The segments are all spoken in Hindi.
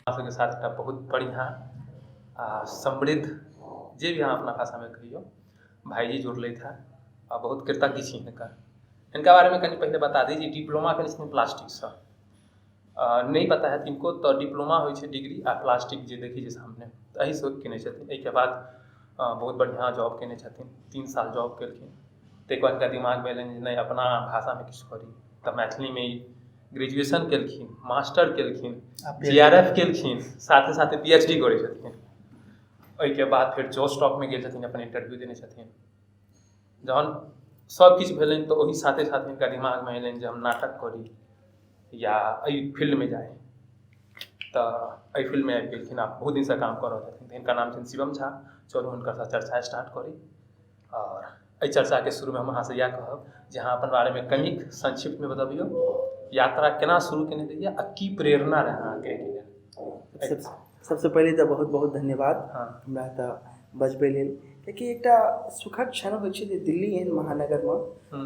के साथ एकटा बहुत बढ़िया समृद्ध जे भी अहाँ अपना भाषा में कहियो भाईजी जुड़ले था आ बहुत कृतज्ञ छी इनका बारे में कहीं पहले बता दीजिए। डिप्लोमा के इसमें प्लास्टिक से नहीं पता है इनको तो डिप्लोमा हो डिग्री आ प्लास्टिक जे देखी जे सामने तो यही सोच केने छथिन। एहिके बाद बहुत बढ़िया जॉब केने छथिन, 3 साल जॉब केलखिन। तक बाद दिमाग में एलनि नहीं अपना भाषा में किछु करी तो मैथिली में ग्रेजुएशन केलखिन, मास्टर केलखिन, JRF केलखिन, साथे साथे PhD करै छथिन। ओहिके बाद फिर जो स्टॉक में गेल छथिन अपन इंटरव्यू देने छथिन। जहन सब किछु भेलनि तो वही साथे साथे इनका दिमाग में एलनि जे हम नाटक करी या फील्ड में जाए तो फील्ड में आबि गेलखिन। आप बहुत दिन से काम कर रहे छथिन। इनका नाम है शिवम झा। चलू हुनकर साथ चर्चा स्टार्ट करी। और एहि चर्चा के शुरू में हम अहाँ से यह कहब जे अहाँ अपन बारे में कनिक संक्षिप्त में बतबियौ, यात्रा केना शुरू केने रहिए आ की प्रेरणा रहे अहाँके एहि लेल। सबसे पहले तो बहुत बहुत धन्यवाद हमरा तऽ बजबै लेल, कियाकि एकटा सुखद क्षण होइ छै जे दिल्ली एहन महानगर में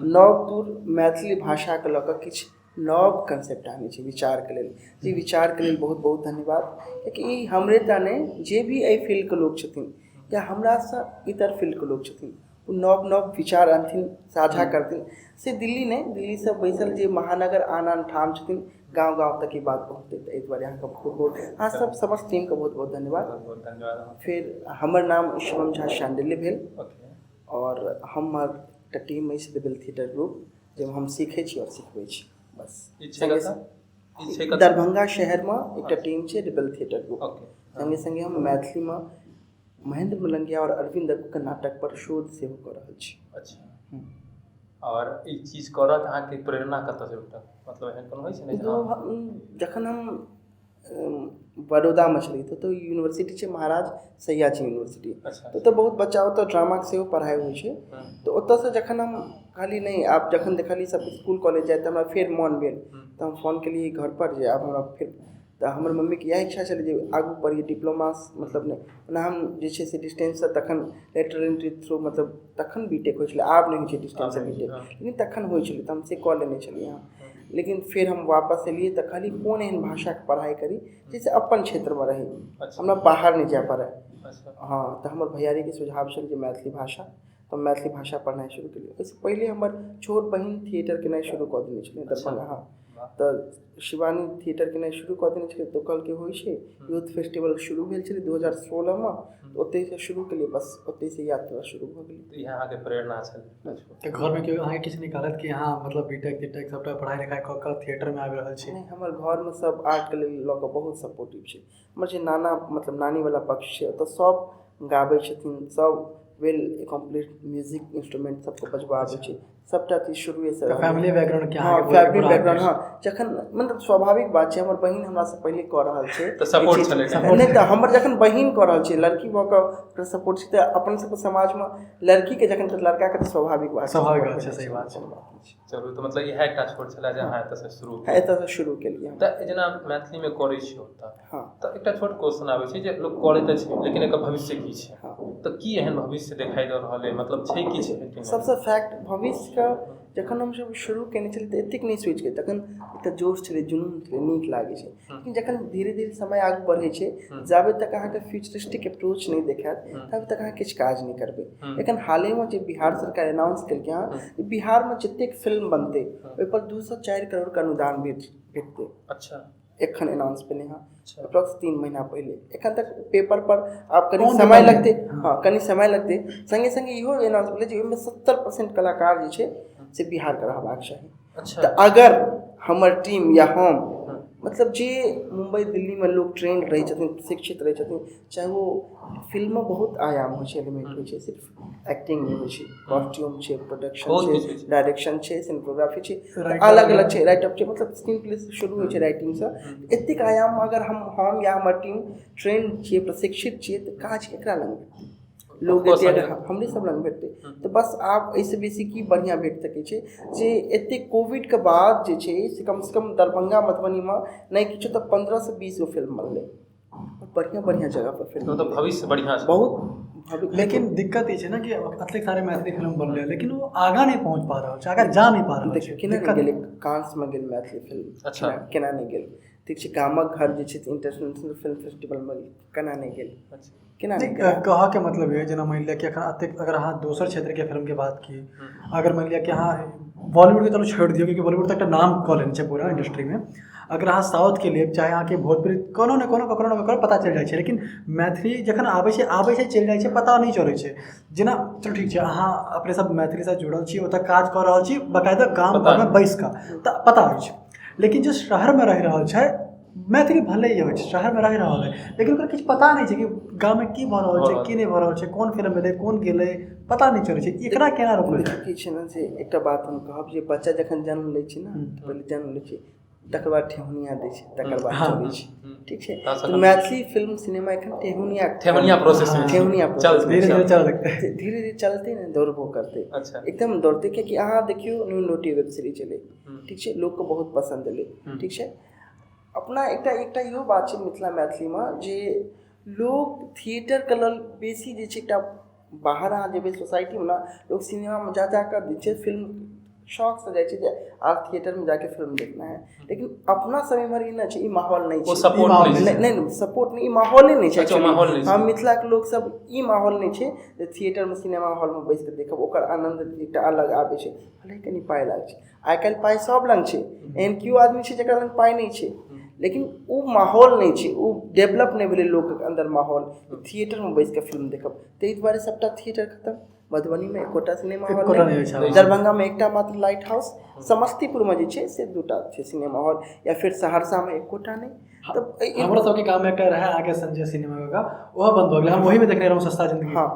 नव दूर मैथिली भाषा के लऽ कऽ किछु नव कंसेप्ट आने छै विचार के लेल। जे विचार के लेल बहुत बहुत धन्यवाद, कियाकि ई हमरे टा नहि जे भी एहि फील्ड के लोग छथिन या हमरा से इतर फील्ड के लोग छथिन वो नव नव विचार अनथिन, साझा करथिन। से दिल्ली नहीं, दिल्ली से बैसल जे महानगर आन आन ठाम छथिन, गाँव गाँव तक ये बात पहुँचते तो इस बारे अहाँके बहुत बहुत अहाँ सब समस्त टीम का बहुत बहुत धन्यवाद। फिर हमर नाम शिवम झा शांडिल्य भेल और हमर एकटा टीम अछि रिबेल थिएटर ग्रुप जाहिमे हम सीखै छी और सिखबै छी। बस दरभंगा शहर में एकटा टीम छै रिबेल थिएटर ग्रुप। संगे संगे हम मैथिली में महेंद्र मलंगिया और अरविंद अग्गू के नाटक पर शोध सेहो कऽ रहल छी। अच्छा, और ई चीज करत अहाँके प्रेरणा कतऽ से उठल? मतलब एहन कोनो होइ छै ने जखन हम बड़ौदा में छली तो यूनिवर्सिटी छै महाराज सयाजी यूनिवर्सिटी। तो बहुत बच्चा ओतऽ ड्रामा के सेहो पढ़ाई होइ छै। तो ओतऽ से जखन हम कहली नहीं आब जखन देखली सब स्कूल कॉलेज जाए तो हमरा फिर मन भेल तो हम फोन केलिए घर पर जे आब हमरा फिर तो हमर मम्मी के यह इच्छा छलै जे आगू पढ़िए डिप्लोमा मतलब नहीं ओना हम जे छै से डिस्टेंस से तखन लेटर एंट्री थ्रू मतलब तखन बीटेक होइ छलै, आब नहीं होइ छै डिस्टेंस से बीटेक, लेकिन तखन होइ छलै तो हम से कऽ लेने छलिए यहाँ। लेकिन फिर हम वापस एलिए तो खाली कोन एहन भाषा के पढ़ाई करी जैसे अपन क्षेत्र में रही, हमरा बाहर नहीं जाए पड़े। हाँ तो हमर भैयारी के सुझाव छल जे मैथिली भाषा, तो मैथिली भाषा पढ़नाइ शुरू केलिए। ओहिसँ पहिले हमर छोट बहिन थिएटर केनाइ शुरू कऽ देने छलै दरभंगा। हाँ तो शिवानी थिएटर केनाइ शुरू कऽ देने छलै। तो कहलकै होइ छै यूथ फेस्टिवल शुरू भेल छलै 2016 में, तो ओतहि से शुरू केलिए। बस ओतहि से यात्रा शुरू भऽ गेलै। यहाँ के प्रेरणा छलै तऽ घर में केओ अहाँके किछु नहीं कहलत कि यहाँ मतलब बीटेक तीटेक सबटा पढ़ाई लिखाई कऽ कऽ थिएटर में आबि रहल छी? नहीं, हमर घर में सब आर्ट के लेल लऽ कऽ बहुत सपोर्टिव छै। हमर जे नाना मतलब नानी वाला पक्ष छै ओतऽ सब गाबै छथिन, सब वेल एक्कम्प्लिश्ड म्यूजिक इंस्ट्रूमेंट सबको बजबा आबै छै, सबटा चीज शुरुए से फैमिली बैकग्राउंड क्या है? फैमिली बैकग्राउंड हाँ जखन मतलब स्वाभाविक बात छै हमर बहिन हमरा से पहले कऽ रहल छै तऽ सपोर्ट छलै नहीं तऽ हमर जखन बहिन कऽ रहल छै लड़की भऽ कऽ सपोर्ट छै। तऽ अपन सबके समाज में लड़की के जखन लड़का के तऽ स्वाभाविक बात छै, सही बात छै। चलू तो मतलब इएह एकटा छोट छलै जे अहाँ एतऽ से शुरू केलिए। तऽ जेना मैथिली में करै छी ओतऽ हाँ तऽ एकटा छोट क्वेश्चन आबै छै जे लोक करै तऽ छै लेकिन एकर भविष्य की छै? हाँ तऽ की एहन भविष्य देखाई दऽ रहल है? मतलब छै की छै? सबसे फैक्ट भविष्य का जखन हम सब शुरू केने छलिए तऽ एतेक नहीं सोचि के तखन एकटा जोश छलै, जुनून छलै, नीक लागै छै। लेकिन जखन धीरे धीरे समय आगू बढ़ै छै जाबे तक अहाँके फ्यूचरिस्टिक अप्रोच नहीं देखायत तब तक अहाँ किछु काज नहीं करबै। एखन हाले में जे बिहार सरकार अनाउंस केलकै हँ बिहार में जतेक फिल्म बनतै ओहि पर 204 करोड़ के अनुदान भेटतै। अच्छा, एखन अनाउंस भेलै हँ अप्रॉक्स 3 महीना पहले। एखन तक पेपर पर आप कनी समय लगते, हाँ कनी समय लगते। संगे संगे इहो अनाउंस भेलै जे ओहिमे 70% कलाकार जे छै से बिहार के रहबाक चाही। अच्छा, तऽ अगर हमर टीम या हम मतलब जे मुंबई दिल्ली में लोग ट्रेंड रहे छथिन, शिक्षित रहे छथिन, चाहे वो फिल्म में बहुत आयाम होइ छै, एलिमेंट होइ छै, सिर्फ एक्टिंग नहीं होइ छै, कॉस्ट्यूम छै, प्रोडक्शन छै, डायरेक्शन छै, सिनेमेटोग्राफी छै, अलग अलग छै, राइटअप छै, मतलब स्क्रीन प्ले से शुरू होइ छै राइटिंग से। एतेक आयाम में अगर हम या हमर टीम ट्रेंड छियै, प्रशिक्षित छियै तऽ काज केकरा लग भेटतै? लोग देतै अगर हमरे सब लग भेटतै तऽ बस आब एहिसँ बेसी की बढ़िया भेट सकै छै जे एते कोविड के बाद जे छै से कम दरभंगा मधुबनी में नहीं किछो तऽ 15 से 20 गो फिल्म बनलै, बढ़िया बढ़िया जगह पर फिल्म। तो भविष्य बढ़िया छै बहुत। लेकिन दिक्कत ये छै ना कि अतेक सारे मैथिली फिल्म बनलै लेकिन वो आगाँ नहीं पहुँच पा रहल छै, आगाँ जा नहीं पा रहल छै। केना नहीं गेलै? कांस में गेल मैथिली फिल्म। अच्छा, केना नहीं गेल? ठीक छै गामक घर जे छै इंटरनेशनल फिल्म फेस्टिवलमे केना नहि गेल, केना नहि नहीं कहऽके मतलब ये जेना मानि लिअ कि एखन एतेक अगर अहाँ दोसर क्षेत्रके फिल्मके बात की, अगर मानि लिअ कि अहाँ बॉलीवुडके चलो छोड़ि दियौ क्योंकि बॉलीवुड तऽ एकटा नाम कऽ लेने छै पूरा इंडस्ट्रीमे, अगर अहाँ साउथके लेब चाहे अहाँके भोजपुरी कोनो ने कोनो ककरो ने ककरो पता चलि जाइ छै, लेकिन मैथिली जखन आबै छै चलि जाइ छै, पता नहि चलै छै। जेना चलो ठीक छै अहाँ अपने सब मैथिलीसँ जुड़ल छी, ओतऽ काज कऽ रहल छी बाकायदा गाम घरमे बैसि कऽ तऽ पता अछि, लेकिन जे शहरमे रहि रहल छै मैथिली भले ही होइ छै, शहरमे रहि रहल है, लेकिन ओकरा किछु पता नहि छै कि गाँवमे की भऽ रहल छै की नहि भऽ रहल छै, कोन फिल्म भेलै कोन गेलै पता नहि चलै छै, एकरा केना रोकल जाय? की छै ने से एकटा बात हम कहब जे बच्चा जखन जन्म लै छै ने पहिले जन्म लै छै तकर बाद ठेहुनिया दै छै, तकर बाद चलै छै, ठीक छै। तऽ मैथिली फिल्म सिनेमा एखन ठेहुनिया प्रोसेस धीरे धीरे चलते ने दौड़बो करते, एकदम दौड़ते, कियाकि अहाँ देखियौ न्यू नोटी वेब सीरीज एलै, ठीक छै, लोकके बहुत पसन्द एलै, ठीक छै। अपना एकटा इहो बात छै मिथिला मैथिलीमे जे लोग थिएटरके लेल बेसी जे छै एकटा बाहर अहाँ जेबै सोसाइटीमे ने लोग सिनेमामे जा कऽ जे छै फिल्म शौकसँ जाइ छै जे आज थिएटरमे जाके फिल्म देखना है, लेकिन अपना समय इम्हर ई नहि छै, ई माहौल नहि छै, सपोर्ट नहि, ई माहौले नहीं छै। हम मिथिलाके लोग सब ई माहौल नहीं छै जे थिएटरमे सिनेमा हॉलमे बैस कऽ देखब, ओकर आनन्द एकटा अलग आबै छै, भले कनि पाइ लागै छै, आइ काल्हि पाइ सब लग छै, एहन केओ आदमी छै जकरा लग पाइ नहि छै, लेकिन ओ माहौल नहीं छै, ओ डेवलप नहीं भेलै लोकके अंदर माहौल थिएटरमे बैस कऽ फिल्म देखब, ताहि दुआरे सबटा थिएटर खत्म। मधुबनीमे एकोटा सिनेमा हॉल नहीं, दरभंगामे एकटा मात्र लाइट हाउस, समस्तीपुरमे जे छै से 2टा छै सिनेमा हॉल, या फिर सहरसामे एकोटा नहीं। तब हमरा सबके गाँव में एकटा रहे आगे संजय सिनेमा का, वह बंद हो गया, हम वही में देखने रहूँ सस्ता जिंदगी। हाँ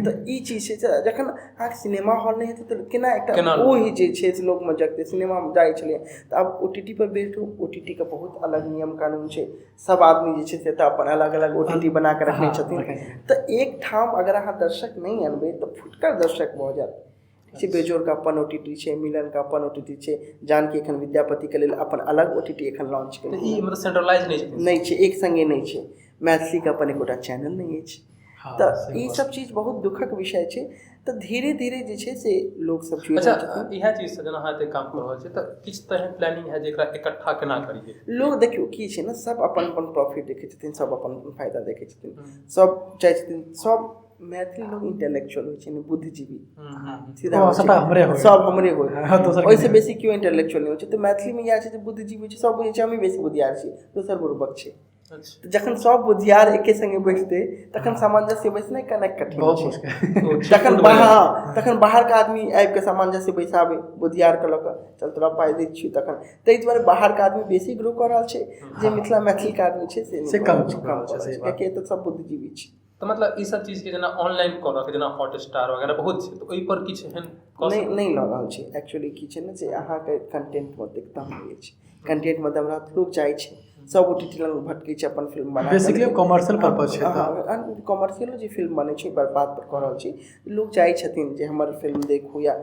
तऽ ई चीज छै जखन अहाँके सिनेमा हॉल नहीं हेतै तऽ केना एकटा ओहि जे छै से लोकमे जगतै, सिनेमामे जाइ छलै तऽ आब OTT पर बैठू, OTT के बहुत अलग नियम कानून छै, सब आदमी जे छै से तऽ अपन अलग अलग OTT बना कऽ रखने छथिन, तऽ एक ठाम अगर अहाँ दर्शक नहीं अनबै तऽ फुटकर दर्शक भऽ जायत। बेजोड़के अपन OTT छै, मिलनके अपन OTT छै, जानकी एखन विद्यापतिके लेल अपन अलग OTT एखन लॉन्च केलकै, ई मतलब सेंट्रलाइज नहीं छै, एक संगे नहीं छै, मैथिलीके अपन एकोटा चैनल नहीं अछि, तऽ ई सब चीज बहुत दुखक विषय छै। तऽ धीरे धीरे जे छै से लोग सब जुड़ि अच्छा इएह चीज से जेना अहाँ एते काम कर रहल छै तऽ किछु तऽ एहन प्लानिंग है जेकरा इकट्ठा केना करिए? लोग देखियौ की छै ने, सब अपन अपन प्रॉफिट देखै छथिन, सब अपन फायदा देखै छथिन, सब चाहै छथिन, सब मैथिली लोग इंटेलेक्चुअल होइ छै ने, बुद्धिजीवी, सीधा सब हमरे होय, ओहिसँ बेसी केओ इंटेलेक्चुअल नहीं होइ छै। तऽ मैथिलीमे इएह छै जे बुद्धिजीवी होइ छै, सब बुझै छै हमें बेसी बुद्धियार छी, दोसर बुड़बक छै। तऽ जखन सब बुद्धियार एके संगे बैठतै तखन सामंजस्य बैसनाइ कनेक कठिन छै, तखन बाहरके आदमी आबि कऽ सामंजस्य बैसाबै बुद्धियारके लऽ कऽ, चल तोरा पाइ दै छियौ, तखन ताहि दुआरे बाहरके आदमी बेसी ग्रो कऽ रहल छै, जे मिथिला मैथिलीके आदमी छै से कम कियाकि एतऽ सब बुद्धिजीवी छै। तऽ मतलब ई सब चीज के जेना ऑनलाइन करऽ के जेना हॉटस्टार वगैरह बहुत छै, तऽ ओहि पर किछु एहन नहीं लऽ रहल छै। एक्चुअली की छै ने जे अहाँके कंटेंटमे दिक्कत होइ छै, कंटेंटमे दबरा लोग जाइ छै, सब OTT लग भटकै छै अपन फिल्म बना, बेसिकली कमर्शियल पर्पस छै, कमर्शियलो जे फिल्म बनै छै बर्बाद पर कऽ रहल छी, लोग जाइ छथिन जे हमर फिल्म देखू या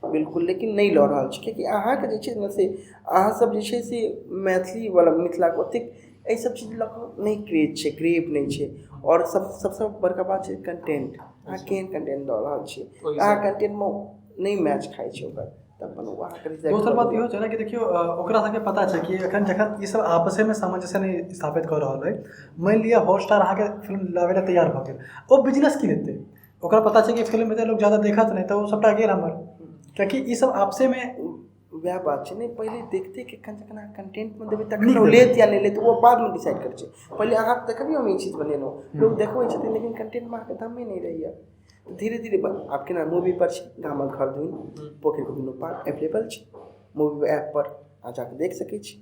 बिल्कुल, लेकिन नहीं लऽ रहल छै, कियाकि अहाँके जे छै ने से अहाँ सब जे छै से मैथिली वाला मिथिलाके ओतेक एहि सब चीज लऽ कऽ नहीं क्रेज छै, ग्रेव नहीं छै, और सबसँ बड़का बात छै कंटेंट, अहाँ केहन कंटेंट दऽ रहल छियै, अहाँ कंटेंटमे नहीं मैच खाइ छै ओकर, दोसर बात इहो छै ने कि देखियौ ओकरा सबके पता छै कि एखन जखन ई सब आपसेमे सामंजस्य नहीं स्थापित कऽ रहल अइ, मानि लिअ हॉटस्टार अहाँके फिल्म लाबै लए तैयार भऽ गेल, ओ बिजनेस की लेतै, ओकरा पता छै कि फिल्म एते लोग ज्यादा देखत नहीं तऽ ओ सबटा गेल हमर, कियाकि ई सब आपसेमे वएह बात छै ने, पहिले देखते कि जखन अहाँ कंटेंटमे देबै तखन ओ लेत या नहीं लेत ओ बादमे डिसाइड करै छै, पहिले अहाँ देखबियौ हम ई चीज बनेलहुँ, लोग देखबै छथिन लेकिन कंटेंटमे अहाँके दमे नहीं रहैया, धीरे धीरे आब केना मूवी पर छै, गामक घर धुन पोखरिके दुनू पार एवेलेबल छै, मूवी ऐप पर अहाँ जाकऽ देख सकै छी,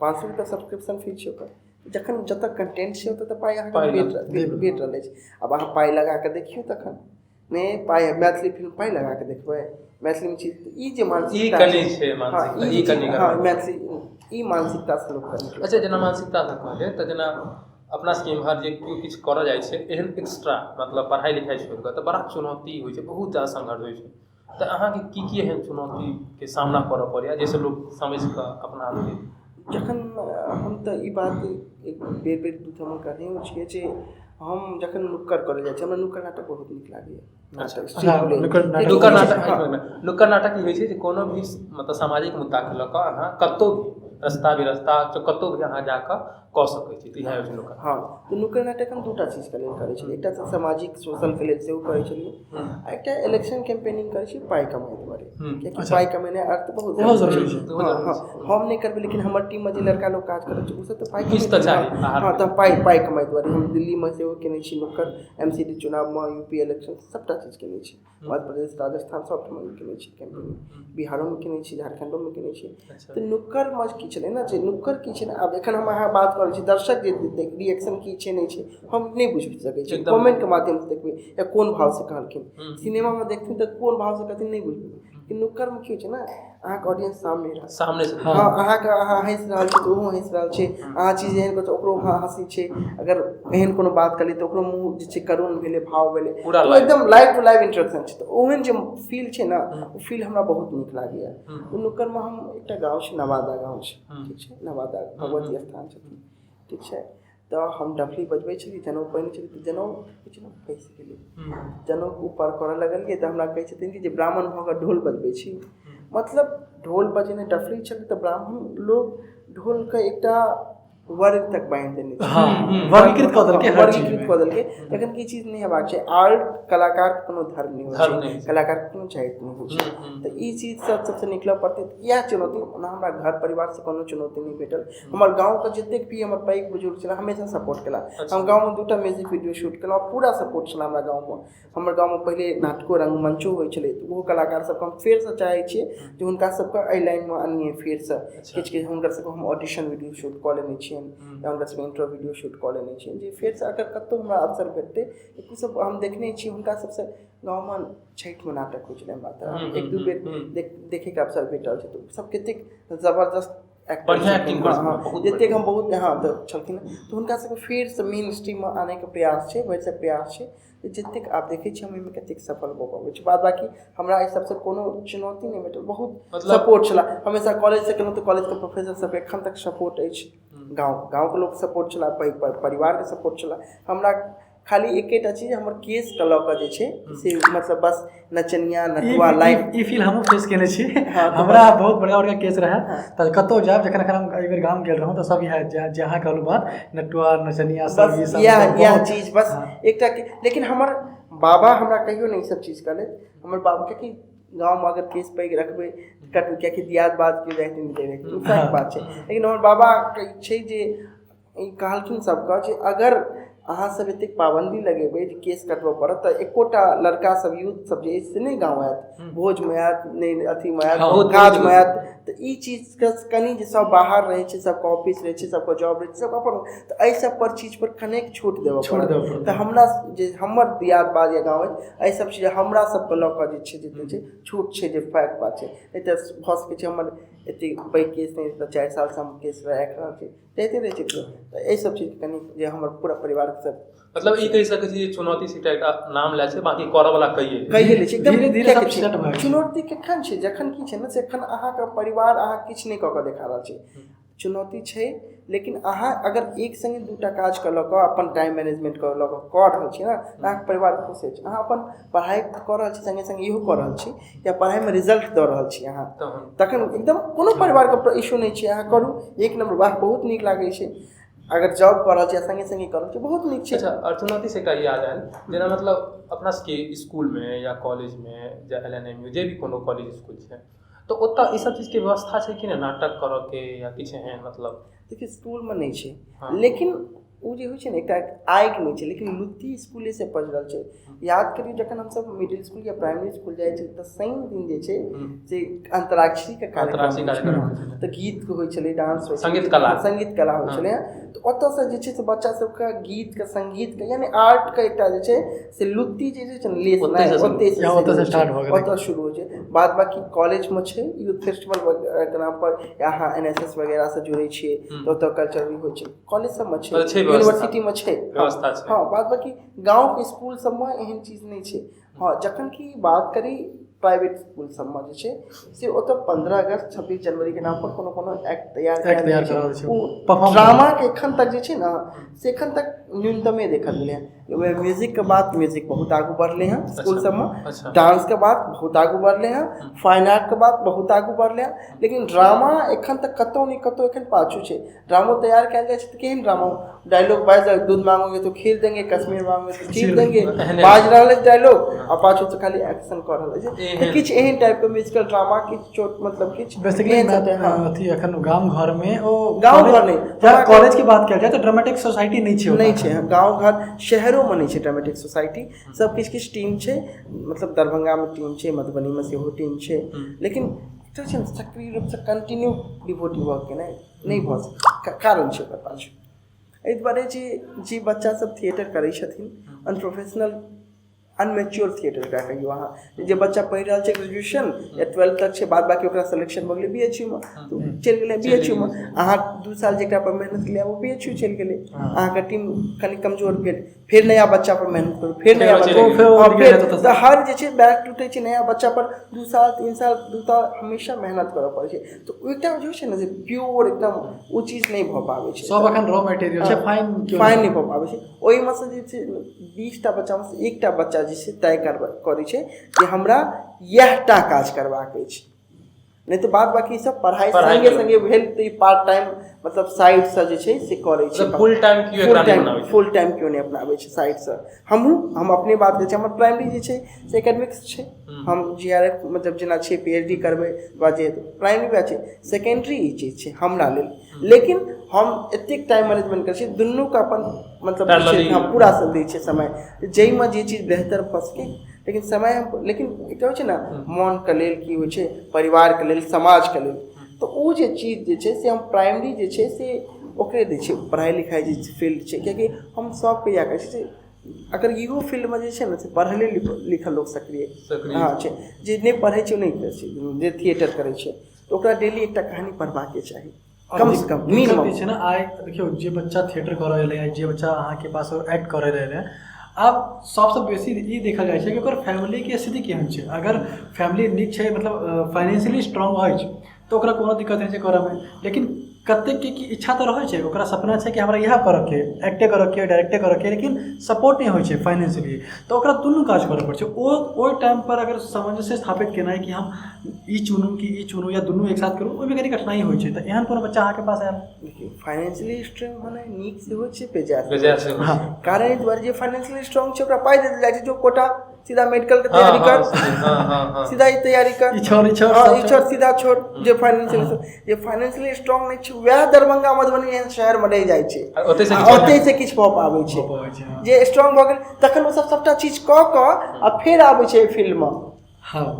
500 रुपया सब्सक्रिप्शन फी छै ओकर, जखन जतऽ कंटेंट छै ओतऽ तऽ पाइ अहाँके भेट रहल अछि, आब अहाँ पाइ लगा कऽ देखियौ, तखन नहीं पाइ मैथिली फिल्म पाइ लगा कऽ देखबै, मैथिलीमे चीज ई जे मानसिकता छै, मैथिली ई मानसिकता से लोक करैत। अच्छा जेना मानसिकता से कहलियै तऽ जेना अपना सबके इम्हर जे केओ किछु करऽ जाइ छै एहन एक्स्ट्रा मतलब पढ़ाई लिखाई छोड़ि कऽ तऽ बड़ा चुनौती होइ छै, बहुत ज्यादा संघर्ष होइ छै, तऽ अहाँके की एहन चुनौतीके सामना करऽ पड़ैया जाहिसँ लोक समझि कऽ अपना आबैए? जखन हम तऽ ई बात बेर बेर दू ठाम कहने छियै जे हम जखन नुक्कड़ करऽ जाइ छी, हमरा नुक्कड़ नाटक बहुत नीक लागैए। नुक्कड़ नाटक ई होइ छै जे कोनो भी मतलब सामाजिक मुद्दाके लऽ कऽ अहाँ कतहु भी रास्ता बिरस्ता जो कतौ भी अहाँ जाकऽ कऽ सकै छी। तऽ इएह होइ छै नुक्कड़। हाँ तो नुक्कड़ नाटक हम दूटा चीज के लेल करै छलियै, एकटा तऽ सामाजिक सोशल के लेल सेहो करै छलियै, आ एकटा इलेक्शन कैंपेनिंग करै छी पाइ कमाइ दुआरे, कियाकि पाइ कमेनाइ अर्थ बहुत जरूरी छै। हाँ हम नहीं करबै, लेकिन हमर टीम में जे लड़का लोग काज करै छै ओ सब तऽ पाइ किछु तऽ चाही। हाँ तऽ पाइ कमाइ दुआरे हम दिल्ली में सेहो केने छी नुक्कड़, MCD चुनाव में, UP इलेक्शन सबटा चीज केने छी, मध्य प्रदेश राजस्थान सब ठाम केने छी कैंपेनिंग, बिहारो में केने छी, झारखंडो में केने छी। तऽ नुक्कड़ में की छलै ना, जे नुक्कड़ की छै ना, आब एखन हम अहाँ बात करै छी, दर्शक जे रिएक्शन की छै नहीं छै हम नहीं बुझि सकै छी, कमेंट के माध्यम से देखबै या कोन भाव से कहलखिन, सिनेमा में देखथिन तऽ कोन भाव से कहथिन नहीं बुझबै, कि नुक्कड़ में की होइ छै ना, अहाँके ऑडियंस सामने रहत, सामने से हाँ अहाँके अहाँ हँसि रहल छी तऽ ओहो हँसि रहल छै, अहाँ चीज एहन कहै ओकरो हँसी छै, अगर एहन कोनो बात करी तऽ ओकरो मुँह जे छै करुण भेलै, भाव भेलै, तो एकदम लाइव टू लाइव इंटरेक्शन छै। तऽ ओहन जे फील छै ना, ओ फील हमरा बहुत नीक लागैए। तऽ नुक्कड़ में हम एकटा गाँव छै नवादा गाँव छै, ठीक छै, नवादा भगवती स्थान छथिन, ठीक छै, तऽ हम डफली बजबै छलियै, जनउ पहिनै छलियै, तऽ जनउ होइ छै ने फँसि गेलै, जनउ ऊपर करऽ लगलियै तऽ हमरा कहै छथिन कि जे ब्राह्मण भऽ कऽ ढोल बजबै छी, मतलब ढोल बजेनाइ डफली छलै तऽ ब्राह्मण लोग ढोलके एकटा वर्ग तक बांधि देने छै, वर्गीकृत कऽ देलकै, लेकिन की चीज नहीं हेबाक छै, आर्ट कलाकार के कोनो धर्म नहीं होइ छै, कलाकार के कोनो जाति नहीं होइ छै, तऽ ई चीज सबसे निकलऽ पड़तै। इएह चुनौती, ओना हमरा घर परिवार से कोनो चुनौती नहीं भेटल, हमर गाँव के जतेक भी हमर पैघ बुजुर्ग छलै हमेशा सपोर्ट केला, हम गाँव में 2टा म्यूजिक वीडियो शूट केलहुँ, पूरा सपोर्ट छलै हमरा गाँव में। हमर गाँव में पहिले नाटको रंगमंचो होइ छलै, तऽ ओहो कलाकार सबके हम फेरसँ चाहै छियै जे हुनका सबके एहि लाइन में आनिए, फेरसँ किछु हुनकर सबके हम ऑडिशन वीडियो शूट कऽ लेने छियनि, या हुनकर सबके इंट्रो वीडियो शूट कऽ लेने छियनि, जे फेरसँ अगर कतहु हमरा अवसर भेटतै, एक सब हम देखने छी हुनका सबसँ गाँव में छठि में नाटक होइ छलै हमरा, तऽ 1-2 बेर देखैके अवसर भेटल छै, तऽ सब कतेक जबरदस्त एक्टिंग, हाँ जतेक हम बहुत यहाँ तऽ छलखिन, तऽ हुनका सबके फेरसँ मेन स्ट्रीम में आनैके प्रयास छै, वैसे प्रयास छै, जतेक आप देखै छी हम एहिमे कतेक सफल भऽ पबै छी। बाद बाकी हमरा एहि सबसँ कोनो चुनौती नहीं भेटल, बहुत सपोर्ट छला, हमेशा कॉलेज से केलहुँ तऽ कॉलेजके प्रोफेसर सबके एखन तक सपोर्ट अछि, गाँवके लोक सपोर्ट छला, पैघ परिवारके सपोर्ट छला, हमरा खाली एकेटा चीज हमर केस के लऽ कऽ जे छै से मतलब बस नचनिया नटुआ लाइफ ई फील हमहूँ फेस केने छी, हमरा बहुत बड़का बड़का केस रहै, तऽ कतहु जायब जखन हम एहि बेर गाम गेल रहौँ तऽ सब इएह जे अहाँ कहलहुँ बात, नटुआ नचनिया सब, इएह चीज बस एकटा, लेकिन हमर बाबा हमरा कहियो नहीं ई सब चीज कहलथि, हमर बाबा कियाकि गाँव में अगर केस पैघ रखबै कियाकि दियाद बाद केओ जाइत नहीं देबै, ई फैक्ट बात छै, लेकिन हमर बाबा छै जे कहलखिन सबके जे अगर अहाँ सब एतेक पाबंदी लगेबै जे केस कटबऽ पड़त तऽ एकोटा लड़का सब यूथ सब जे से नहीं गाँव आयत, भोज में आयत नहीं, अथी में आयत, काज में आयत, तऽ ई चीज के कनि जे सब बाहर रहै छै, सबके ऑफिस रहै छै, सबके जॉब रहै छै, सब अपन, तऽ एहि सब पर चीज पर कनेक छूट देबऽ पड़त। तऽ हमरा जे हमर दियाद बाद या गाँव एहि सब चीज हमरा सबके लऽ कऽ जे छै जते छै छूट छै, जे फैक्ट बात छै, नहीं तऽ भऽ सकै छै हमर एतेक पैघ केस नहीं तऽ 4 साल से हम केस राखि रहल छी, रहते रहै छै, तऽ एहि सब चीज कनि जे हमर पूरा परिवार सब, मतलब ई कहि सकै छी चुनौती से एकटा नाम लै छै, बाकी करऽ वाला कहिए लै छै, एकदम धीरे धीरे सब सेट भऽ जाइ छै। चुनौती कखन छै, जखन की छै ने से एखन अहाँके परिवार अहाँ किछु नहीं कऽ कऽ देखा रहल छै, चुनौती छै, लेकिन अहाँ अगर एक संगे 2टा काज कऽ लऽ कऽ अपन टाइम मैनेजमेंट कऽ लऽ कऽ रहल छी ना, अहाँके परिवार खुश अछि, अहाँ अपन पढ़ाई कऽ रहल छी, संगे संगे इहो कऽ रहल छी, या पढ़ाई में रिजल्ट दऽ रहल छी अहाँ, तखन एकदम कोनो परिवारके इशू नहीं छै, अहाँ करू 1 नंबर, वाह बहुत नीक लागै छै, अगर जॉब कऽ रहल छी संगे संगे कऽ रहल छी बहुत नीक छै। अच्छा, और चुनौती से एकटा याद आयल, जेना मतलब अपना सबके स्कूल में या कॉलेज में या LNM जे भी कोनो कॉलेज स्कूल छै, तो ओतऽ ई सब चीज के व्यवस्था छै कि ना, नाटक करऽ के या किछु एहन, मतलब देखिए स्कूल में नहीं छै, लेकिन ओ जे होइ छै ने एकटा आगि नहीं छै, लेकिन लुत्ती स्कूले से पजरल छै। याद करियौ जखन हमसब मिडिल स्कूल या प्राइमरी स्कूल जाइ छलियै तऽ शनि दिन जे छै से अंतराक्षरी के कार्यक्रम, तऽ गीत के होइ छलै, डांस होइ छलै, संगीत कला होइ छलै, तऽ ओतऽ से जे छै से बच्चा सबके गीत के संगीत के यानी आर्ट के एकटा जे छै से लुत्ती जे छै ने लेसनाइ ओतऽ से स्टार्ट भऽ गेलै, ओतऽ शुरू होइ छै। बाद बाकी कॉलेज में छै यूथ फेस्टिवल के नाम पर यहाँ NSS वगैरह से जुड़ै छियै तऽ ओतऽ कल्चर भी होइ छै, कॉलेज सब में छै, यूनिवर्सिटी में छै व्यवस्था छै। हाँ, बाद बाकी गाँव के स्कूल सब में एहन चीज नहीं छै। हाँ, जखन की बात करी प्राइवेट स्कूल सबमे जे छै से ओतऽ 15 अगस्त 26 जनवरी के नाम पर कोनो एक्ट तैयार करा छै। छै। ओ ड्रामा के एखन तक जे छै ने से एखन तक न्यूनतमे देखल गेलै हैं। म्यूजिक के बात म्यूजिक बहुत आगू बढ़ले हैं स्कूल सबमे, डांस के बात बहुत आगू बढ़ले हैं, फाइन आर्ट के बात बहुत आगू बढ़ले हैं, लेकिन ड्रामा एखन तक कतौ नहीं कतौ एखन पाछू छै। ड्रामो तैयार कयल जाइ छै तऽ केहन ड्रामा, डायलॉग बाइज दूध मांगोगे तो खीर देंगे, कश्मीर मांगोगे तो चीर देंगे, बाज रहल है डायलॉग आ पाछू से खाली एक्शन कर रहल छै। तऽ किछु एहन टाइप के म्यूजिकल ड्रामा किछु चोट मतलब किछु बेसिकली अथी एखन गांव घर में ओ गांव घर नहीं, कॉलेज की बात कयल जाय तऽ ड्रामेटिक सोसाइटी नहीं छै, नहीं छै। गांव घर शहरों में नहीं छै ड्रामेटिक सोसाइटी। सब किछु टीम छै, मतलब दरभंगा में टीम छै, मधुबनी में सेहो टीम छै, लेकिन सक्रिय रूप से कंटिन्यू डिवोटी वर्क केनाइ नहीं भऽ सकै। कारण छै ओकर पाछू एहि दुआरे जे बच्चा सब थिएटर करै छथिन अनप्रोफेशनल अनमेच्योर थिएटर एकरा कहियो अहाँ। जे बच्चा पढ़ि रहल छै ग्रेजुएशन या 12th तक छै, बाद बाकी ओकरा सिलेक्शन भऽ गेलै BHU में तऽ चलि गेलै BHU में। अहाँ 2 साल जेकरा पर मेहनत केलियै वो BHU चलि गेलै, अहाँके टीम कनि कमजोर भेल, फिर नया बच्चा पर मेहनत करू, फिर नया बच्चा तऽ हर जे छै बैक टूटै छै नया बच्चा पर। 2 साल 3 साल 2 साल हमेशा मेहनत करऽ पड़ै छै। तऽ ओइटा जे छै ने से प्योर एकदम ओ चीज नहीं भऽ पाबै छै। सब एखन रॉ मटेरियल छै, फाइन नहीं भऽ पाबै छै। ओहिमे से जे छै 20टा बच्चा में से एकटा बच्चा जे छै तय करै छै कि हमरा इएहटा काज करबाक अछि, नहीं तो बाद बाकी सब पढ़ाई संगे संगे भेल तऽ ई पार्ट टाइम मतलब साइड से जे छै से करै छै। फुल टाइम क्यों नहीं अपनाबै छै साइड से। हम अपने बात करै छी, हमर प्राइमरी जे छै से एकेडमिक्स छै, हम GRF मतलब जेना छै PhD करबै वा जे प्राइमरी वएह छै। सेकेंडरी ई चीज छै हमरा लेल, लेकिन हम एतेक टाइम मैनेजमेंट करै छी, दुनू के अपन मतलब हम पूरा दै छै समय, जाहिमे जे चीज बेहतर भऽ सकै। लेकिन समय लेकिन एकटा होइ छै ने मोनके लेल की होइ छै, परिवारके लेल, समाजके लेल, तऽ ओ जे चीज जे छै से हम प्राइमरी जे छै से ओकरे दै छियै। पढ़ाइ लिखाइ जे फील्ड छै, कियाकि हम सबके इएह कहै छी अगर इहो फील्डमे जे छै ने से पढ़ले लिखल लोक सक्रिय हाँ छै, जे नहीं पढ़ै छै नहीं करै छै, जे थिएटर करै छै तऽ ओकरा डेली एकटा कहानी पढ़बाके चाही कम से कम मिनिमम छै ना। आइ देखियौ जे बच्चा थिएटर करऽ एलै, जे बच्चा अहाँके पास एक्ट करऽ एलै, आब सबसे बेसी ई देखल जाइ छै कि ओकर फैमिली के स्थिति केहन छै। अगर फैमिली नीक छै, मतलब फाइनेंशियली स्ट्रांग अछि तऽ ओकरा कोनो दिक्कत नहीं छै करऽमे। लेकिन कतेक के की इच्छा तऽ रहै छै, ओकरा सपना छै कि हमरा इएह करऽके, एक्टे करऽके, डायरेक्टे करऽके, लेकिन सपोर्ट नहीं होइ छै फाइनेंशियली, तऽ ओकरा दुनू काज करऽ पड़ै छै। ओहि टाइम पर अगर सामंजस्य स्थापित केनाइ कि हम ई चुनू कि ई चुनू या दुनू एक साथ करू, ओहिमे कनी कठिनाई होइ छै। तऽ एहन कोनो बच्चा अहाँके पास आयल? देखियौ फाइनेंशियली स्ट्रांग होनाइ नीक सेहो छै, बेजाय सेहो छै। कारण एहि दुआरे जे फाइनेंशियली स्ट्रांग छै ओकरा पाइ देल जाइ छै, जो कोटा सीधा मेडिकल के तैयारी कर, सीधा ई तैयारी कर, ई छोड़ सीधा छोड़। जे फाइनेंशियली स्ट्रांग नहीं छै वएह दरभंगा मधुबनी एहन शहर में रहि जाइ छै, ओतै से किछु भऽ पाबै छै। जे स्ट्रांग भऽ गेल तखन ओ सब सबटा चीज कऽ कऽ आ फेर आबै छै फील्ड में,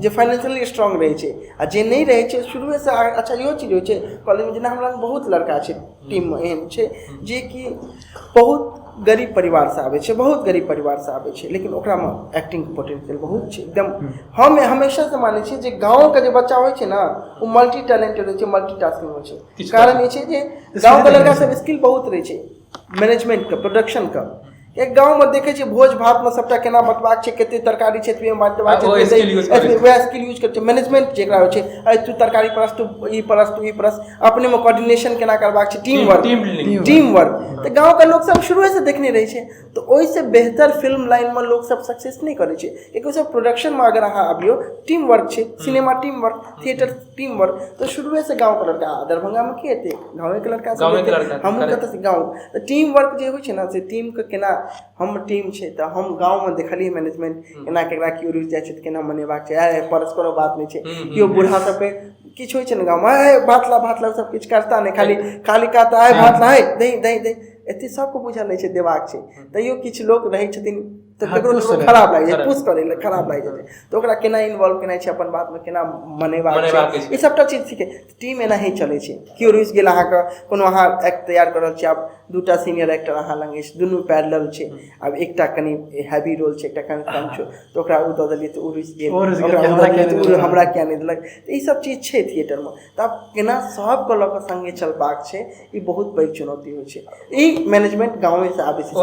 जे फाइनेंशियली स्ट्रांग रहै छै। आ जे नहीं रहै छै शुरुए से, अच्छा इहो चीज होइ छै कॉलेज में, जेना हमरा बहुत लड़का छै टीम में एहन छै जे कि बहुत गरीब परिवार से आबै छै, बहुत गरीब परिवार से आबै छै, लेकिन ओकरा में एक्टिंग के पोटेंशियल बहुत छै एकदम। हम हमेशा से मानै छियै जे गाँव के जे बच्चा होइ छै ना वो मल्टी टैलेंटेड होइ छै, मल्टीटास्किंग होइ छै। कारण ई छै जे गाँव के लड़का सब स्किल बहुत रहै छै मैनेजमेंट के, प्रोडक्शन के। एक गाँव में देखे छियै भोज भात में सबटा केना बँटबाक छै, कते तरकारी छै में बाँटबाक छै, वएह स्किल यूज करै छै। मैनेजमेंट जेकरा होइ छै, अरे तू तरकारी परस, तू ई परस, तू ई परस, अपने में कोऑर्डिनेशन केना करबाक छै, टीम वर्क। तऽ गाँव के लोग सब शुरुए से देखने रहै छै, तो ओहिसे बेहतर फिल्म लाइन में लोग सब सक्सेस नहीं करै छै। कियाकि सब प्रोडक्शन में अगर अहाँ अबियौ, टीम वर्क छै, cinema team work, theatre team work, तो शुरुए से गाँव के लड़का, दरभंगा में के एतै गाँवे के लड़का सब, हमहूँ कतऽ से गाँव। तऽ टीम वर्क जे होइ छै ना से टीम के केना, हम टीम छै तऽ हम गाँव में देखलियै मैनेजमेंट केना, केकरा केओ रुसि जाइ छै तऽ केना मनेबाक छै, अरे परस कोनो बात नहीं छै। केओ बूढ़ा सब पे किछु होइ छै ने गाँव में, भात ला सब किछु करता नहीं, खाली कहता है भात ला, दही एते सबको बुझल नहीं छै देबाक छै। तैयो किछु लोग रहै छथिन तऽ ककरो खराब लागि जाइ, पुश करै लए खराब लागि जाइ छै, तऽ ओकरा केना इन्वॉल्व केनाइ छै अपन बात में, केना मनेबाक छै, ई सबटा चीज सीखे। टीम एना ही चलै छै। केओ रुसि गेल अहाँके, कोनो अहाँ एक्ट तैयार कर रहल छी, आब 2टा सीनियर एक्टर अहाँ लग अछि, दुनू पैरेलल छै, आब एकटा कनि हैवी रोल छै, एकटा कनि कम छै, तऽ ओकरा ओ दऽ देलियै तऽ ओ रुसि गेल, हमरा किया नहीं देलक। तऽ ई सब चीज छै थिएटर में। तऽ आब केना सबके लऽ कऽ संगे चलबाक छै, ई बहुत पैघ चुनौती होइ छै। ई मैनेजमेंट गाँवे से आबै छै,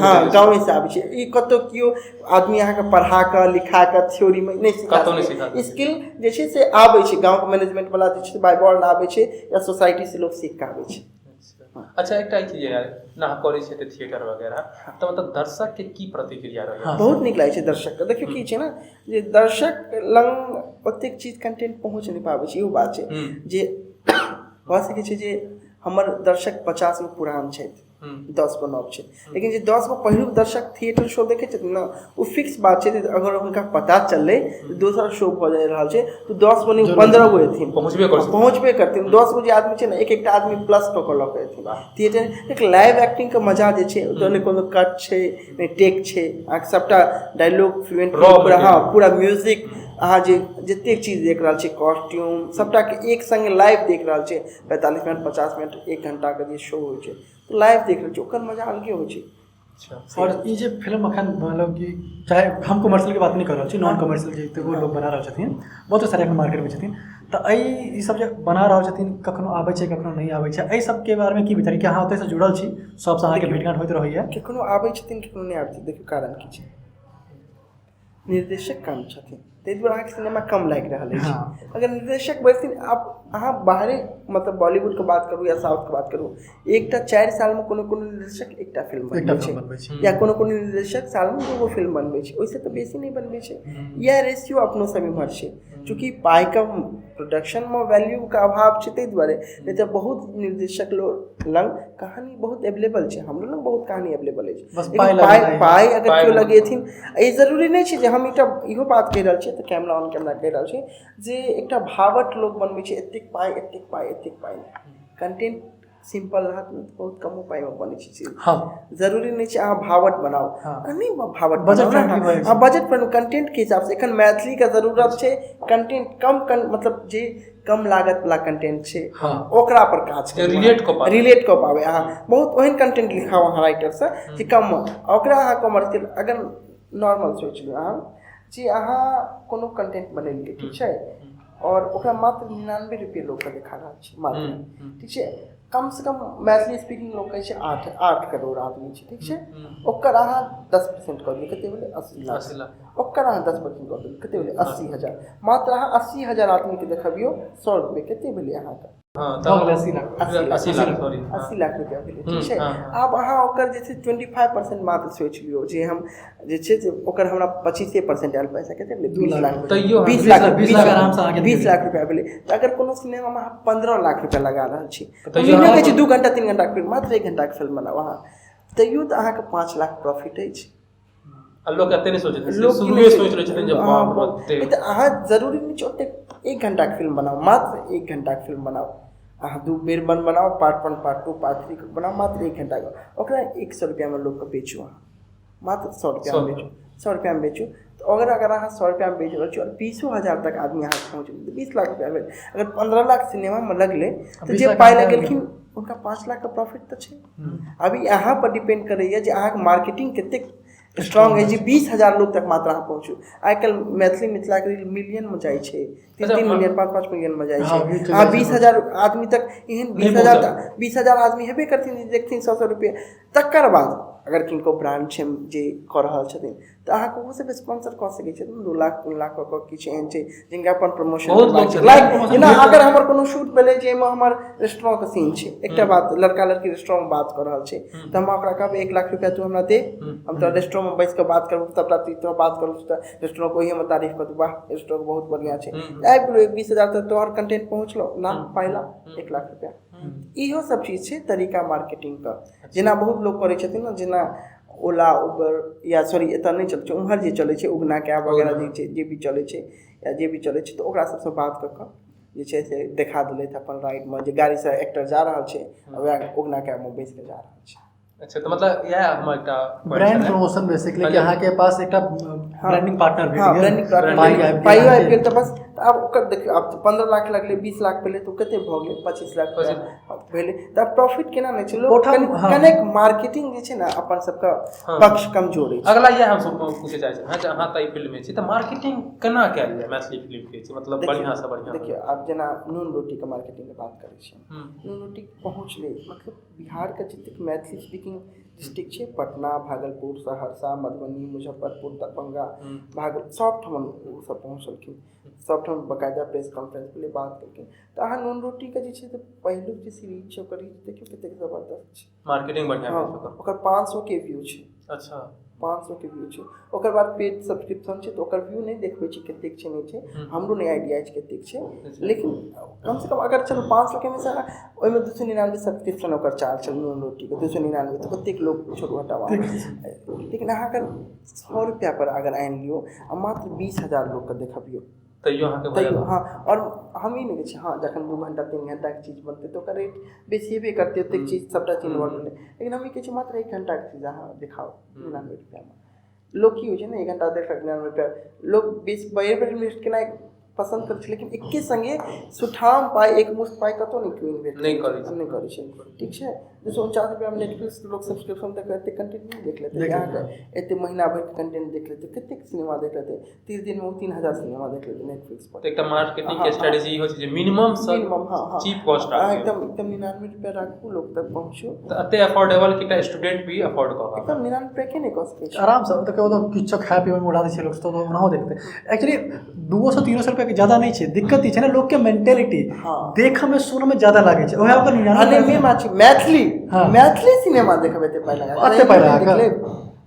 हाँ गाँवे से आबै छै। ई कतौ कियो आदमी अहाँके पढ़ा कऽ लिखा कऽ थ्योरीमे नहीं कतौ नहीं सिखा सिखा स्किल जे छै से आबै छै गाँवके मैनेजमेंट वाला जे छै बाय बॉर्न आबै छै या सोसाइटी से लोग सीख कऽ आबै छै। अच्छा एक चीज यार ना करै छै तऽ थिएटर वगैरह तऽ मतलब दर्शक के की प्रतिक्रिया रहै? बहुत नीक लागै छै दर्शक के। देखियौ की छै ना जे दर्शक लग ओतेक चीज कंटेंट पहुँच नहीं पाबै छै, इहो बात छै जे भऽ सकै छै जे हमर दर्शक 50 गो पुरान छथि 10 गो नव छै, लेकिन जे 10 गो पहिलुक दर्शक थिएटर शो देखै छथिन ना ओ फिक्स बात छै अगर हुनका पता चललै दोसर शो भऽ जा रहल छै तऽ 10 गो नहीं 15 गो एथिन पहुँचबे करथिन। 10 गो जे आदमी छै ना एक एकटा आदमी प्लस कऽ कऽ लऽ कऽ एथिन थिएटर। एक लाइव एक्टिंग के मजा जे छै ओतऽ नहि कोनो कट छै नहि टेक छै, अहाँके सबटा डायलॉग फ्लुएंट पूरा म्यूजिक अहाँ जे जतेक चीज देख रहल छी कॉस्ट्यूम सबटा के एक संगे लाइव देख रहल छै 45 मिनट 50 मिनट 1 घंटा के जे शो होइ छै तो लाइव देख रहल छी ओकर मजा अलगे होइ छै। और ये जे फिल्म अखन मतलब कि चाहे हम कमर्शियल के बात नहीं कर रहल छी, नॉन कमर्शियल जे वो लोग बना रहल छथिन बहुत सारे एखन मार्केट में छथिन तऽ ई सब जे बना रहल छथिन कखनो आबै छै कखनो नहीं आबै छै, एहि सब के बारे में की विचार कि अहाँ ओतय से जुड़ल छी सबसे अहाँके भेंटघाट होइत रहैया? कखनो आबै छथिन कखनो नहीं आबै छथिन। देखियौ कारण की छै निर्देशक कम छथिन ताहि दुआरे अहाँके सिनेमा कम लागि रहल अछि। अगर निर्देशक बढ़थिन आप अहाँ बाहरी मतलब बॉलीवुड के बात करू या साउथ के बात करू एकटा 4 साल में कोनो निर्देशक एकटा फिल्म बनबै छै या कोनो निर्देशक साल में 2 गो फिल्म बनबै छै, ओहिसे तऽ बेसी नहीं बनबै छै। यह रेशियो अपनो सब इम्हर छै चूँकि पाई का प्रोडक्शन में वैल्यू का अभाव छै ताहि दुआरे, नहीं तो बहुत निर्देशक लोग लग कहानी बहुत अवेलेबल छै, हमरो लग बहुत कहानी अवेलेबल अछि। पाई अगर केओ लगेथिन ई जरूरी नहीं छै जे हम एकटा इहो बात कहि रहल छियै तऽ कैमरा ऑन कैमरा कहि रहल छी जे एकटा भावट लोग बनबै छै एतेक पाई कंटेंट सिंपल रहत तऽ बहुत कम पाई में बनै छै। जरूरी नहीं छै अहाँ भावट बनाओ नहीं भावट बनाओ बजट पर कंटेंट के हिसाब से। एखन मैथिली का जरूरत छै कंटेंट कम मतलब जे कम लागत वाला कंटेंट छै ओकरा पर काज रिलेट कऽ पावे अहाँ बहुत ओहन कंटेंट लिखाओ अहाँ राइटर से जे कम ओकरा अहाँ कमर्शियल अगर नॉर्मल सोच लियौ अहाँ जे अहाँ कोनो कंटेंट बनेलियै ठीक छै और ओकरा मात्र 99 रुपये लोग के देखा रहल छै मात्र ठीक छै, कम से कम मैथिली स्पीकिंग लोग कहै छै 8 करोड़ आदमी छै ठीक छै, ओकर अहाँ 10% कऽ दियौ कते भेलै 80 लाख, ओकर अहाँ 10% कऽ दियौ कते भेलै 80,000, मात्र अहाँ 80,000 आदमी के देखबियौ 100 रुपये कते भेलै अहाँके 80 लाख रुपया भेलै ठीक छै। आब अहाँ ओकर जे छै 25% मात्र सोचि लियौ जे हम जे छै से ओकर हमरा 25% आयल पैसा कते भेलै 20 लाख रुपया भेलै। तऽ अगर कोनो सिनेमा में अहाँ 15 लाख रुपया लगा रहल छी कहै छै 2 घंटा 3 घंटा के फिल्म मात्र 1 घंटा के फिल्म बनाउ अहाँ तैयो तऽ अहाँके 5 लाख प्रॉफिट अछि। लोग एते नहीं सोचै छै शुरुए सोच लै छथिन जे तऽ अहाँ जरूरी नहीं छै ओते 1 घंटा के फिल्म बनाओ मात्र 1 घंटा के फिल्म बनाओ अहाँ 2 बेर बनाओ पार्ट 1 पार्ट 2 पार्ट 3 बनाओ मात्र 1 घंटा का ओकरा 100 रुपया में लोग के बेचू अहाँ मात्र 100 रुपया में बेचू 100 रुपया में बेचू। तो अगर अहाँ 100 रुपया में बेच रहल छी और 20,000 तक आदमी अहाँ पहुँच 20 लाख रुपया भेल। अगर 15 लाख सिनेमा में लगले तो जे पाई लगेलखिन उनका 5 लाख का प्रॉफिट तो छै। अभी यहाँ पर डिपेंड करैया जे अहाँ मार्केटिंग कतेक स्ट्रॉन्ग है जी 20,000 लोग तक मात्र अहाँ पहुँचू। आइ काल्हि मैथिली मिथिला के मिलियन में जाइ छै 3 मिलियन 5 मिलियन में जाइ छै। अहाँ 20,000 आदमी तक एहन 20,000 आदमी हेबे करथिन जे देखथिन 100 रुपये तकर बाद अगर किनको ब्रांड छै जे कऽ रहल छथिन तऽ अहाँके ओहो सब स्पॉन्सर कऽ सकै छथिन 2 लाख 3 लाख कऽ किछु एहन छै जिनका अपन प्रमोशन लाइक जेना अगर हमर कोनो शूट भेलै जाहिमे हमर रेस्टोरेंट के सीन छै एकटा बात लड़का लड़की रेस्टोरेंट में बात कऽ रहल छै तऽ हम ओकरा कहबै 1 लाख रुपया तू हमरा दे हम तोरा रेस्टोरेंट में बैस कऽ बात करबौ सबटा तोरा बात करबौ तऽ रेस्टोरेंट को ही हम तारीफ करबौ वाह रेस्टोरेंट बहुत बढ़िया छै आबि गेलो 20,000 तक तोहर कंटेंट पहुँचलो ना पाइला 1 लाख रुपया। इहो सब चीज छै तरीका मार्केटिंग का जेना बहुत लोग करै छथिन ना जेना ओला उबर या सॉरी एतऽ नहीं चलै छै उम्हर जे चलै छै उगना कैब वगैरह जे छै जे भी चलै छै या जे भी चलै छै तऽ ओकरा सबसँ बात कऽ कऽ जे छै से देखा देलथि अपन राइडमे जे गाड़ीसँ एक्टर जा रहल छै वएह उगना कैबमे बैस कऽ जा रहल छै। अच्छा तो मतलब यह हमर एकटा ब्रांड प्रमोशन बेसिकली कि अहाँ के पास एकटा ब्रांडिंग पार्टनर भेट गेल ब्रांडिंग पार्टनर पाई आबि गेल तऽ बस आब ओकर देखियौ आब 15 लाख लगलै 20 लाख पहिले तो कते भऽ गेलै 25 लाख भेलै तऽ प्रॉफिट केना नहि छै लोग कनेक मार्केटिंग जे छै ने अपन सबके पक्ष कमजोर अछि। अगला यह हम सब पूछे चाहै छी जे अहाँ तऽ फिल्म में छी तऽ मार्केटिंग केना कैल जाय मैथिली फिल्म के छै मतलब बढ़िया से बढ़िया देखियौ आब जेना नून रोटी के मार्केटिंग के बात करै छी नून रोटी पहुँचलै मतलब बिहार के जतेक मैथिली स्पीकिंग डिस्ट्रिक्ट छै, पटना, भागलपुर, सहरसा, मधुबनी, मुजफ्फरपुर, दरभंगा, भागल सब ठमन ओ सब पहुँचलखिन, सब ठाम बाकायदा प्रेस कॉन्फ्रेंस के लिए बात केलखिन। तऽ अहाँ नून रोटी के जे छै तऽ पहिलुक जे सीरीज छै ओकर देखियौ कतेक जबरदस्त छै, मार्केटिंग बढ़िया हाँ, है ओकर 500 के व्यू छै। अच्छा 500 के व्यू छै। ओकर बाद पेड सब्सक्रिप्शन छै तऽ ओकर व्यू नहीं देखबै छी कतेक छै नहीं छै, हमरो नहीं आइडिया छै कतेक छै, लेकिन कम से कम अगर चलो 500 के में से ओहिमे 299 सब्सक्रिप्शन ओकर चार्ज छै नून रोटी के 299, तऽ ओतेक लोग छोड़ू हटावा, लेकिन अहाँ अगर 100 रुपया पर अगर आनि लियो आ मात्र 20,000 लोग के देखबियो तैयो अहाँके तैयो हाँ, और हम ही नहीं छै हाँ जखन 2 घंटा 3 घंटा के चीज बनते तो ओकर रेट बेसी हेबे करते, ओतेक चीज सबटा चीज इन्वॉल्व भेलै, लेकिन हम ही कहै छी मात्र 1 घंटा के चीज अहाँ देखाओ 99 रुपया में। लोग की होइ छै ने 1 घंटा देखलक 99 रुपया, लोग 20 बेर इन्वेस्ट केनाइ पसंद करै छै, लेकिन एके संगे सुठाम पाई एक मुश्त पाई कतौ नहीं क्यों इन्वेस्ट नहीं करै छै, ठीक छै। जैसे 49 रुपया में नेटफ्लिक्स लोग सब्सक्रिप्शन तक एते कंटेंट नहीं देख लेते, यहाँ के एते महीना भर के कंटेंट देख लेते, कते सिनेमा देख लेते, 30 दिन में 3000 सिनेमा देख लेते नेटफ्लिक्स पर। तो एकटा मार्केटिंग के स्ट्रेटजी होइ छै जे मिनिमम चीप कॉस्ट एकदम 99 रुपया राखू लोग तक पहुँचू, तऽ अते अफोर्डेबल कि स्टूडेंट भी अफोर्ड कऽ एकदम 99 रुपया के नहीं कह सकै छै आराम से, तो केओ किछो खाए पीबे में उड़ा दै छै लोग, तो ओनाहो देखते एक्चुअली 200-300 रुपया के ज्यादा नहीं छै, दिक्कत ई छै ना लोग के मेंटेलिटी देख में सुन में ज्यादा लागे छै, ओहे ओकर 99 मैथिली सिनेमा देखबे ते पाई लगा अते पाई लगा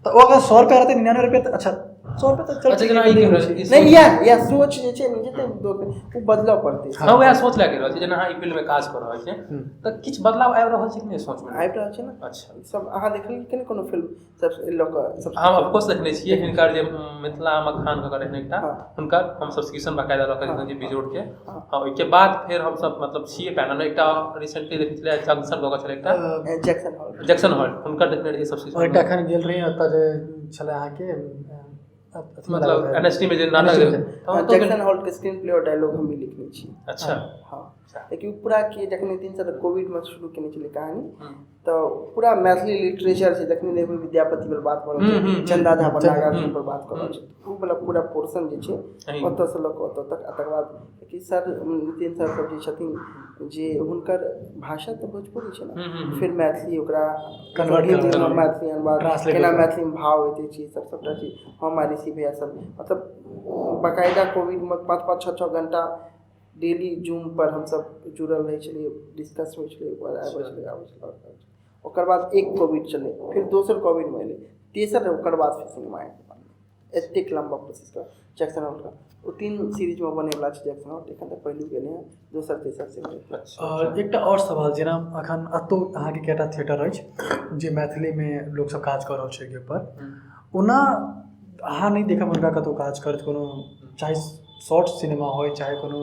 तो वो अगर 100 रुपया रहते 99 रुपया तो अच्छा 100 रुपया तो चल अच्छा जेना ई के नहीं या सोच जे छै ने जते वो बदलाव पड़ते छै, हाँ वएह सोच लगे रहल छै, जेना अहाँ ई फील्ड में काज कर रहल छियै तऽ किछ बदलाव आबि रहल छै कि नहीं सोच में आबि रहल छै ना। अच्छा सब अहाँ देखलियै कि कोनो फिल्म सब लोग सब हम ऑफ कोर्स देखने छियै, हिनकर जे मिथिला मखान के रहने एकटा हुनकर हम सब्सक्रिप्शन बाकायदा रखै छी जे बिजोड़ के, हां ओइके बाद फेर हम सब मतलब छियै पैनल में एकटा रिसेंटली देखै छलियै जंक्शन गो के छलै एकटा जैक्सन हॉल हुनकर देखने रहियै सब्सक्रिप्शन, और एकटा एखन गेल रही ओतऽ जे छलै अहाँ के मतलब एनएसटी में जे नाटक जैक्सन हॉल के स्क्रीन प्ले और डायलॉग हम भी लिखने छी। अच्छा हाँ लेकिन पूरा के जखन 3 साल कोविड में शुरू केने छलै कहानी, तो पूरा मैथिली लिटरेचर छै, जखन देखबै विद्यापति पर बात करल छै, चंदा झा पर नागार्जुन पर बात करल छै, ओ वाला पूरा पोर्शन जे छै ओतऽ से लऽ कऽ ओतऽ तक, तकर बाद कि सर नितिन सर सब जे छथिन जे हुनकर भाषा तऽ भोजपुरी छै ना, फिर मैथिली ओकरा कन्वर्ट मैथिली अनुवाद केना मैथिली में भाव एते चीज सब सबटा चीज हमारी ऋषि भैया सब मतलब बाकायदा कोविड में 5-5 6-6 घंटा डेली जूम पर हम सब जुड़ल रहे छलियै, डिस्कस होइ छलै, ओकर बाद एक कोविड चलै, फिर दोसर कोविड में एलै, तेसर ओकर बाद फिर सिनेमा एतेक लंबा प्रोसेस का जैक्सन हॉल का ओ 3 सीरीज में बने वाला छै जैक्सन हॉल, एखन तक पहिलू गेलै हैं, दोसर तेसर से। और एकटा और सवाल जेना अखन अतौ अहाँ के केटा थिएटर अछि जे मैथिली में लोग सब काज कर रहल छै के ऊपर, ओना अहाँ नहीं देखब हुनका कतौ काज करत, कोनो चाहे शॉर्ट सिनेमा हो चाहे कोनो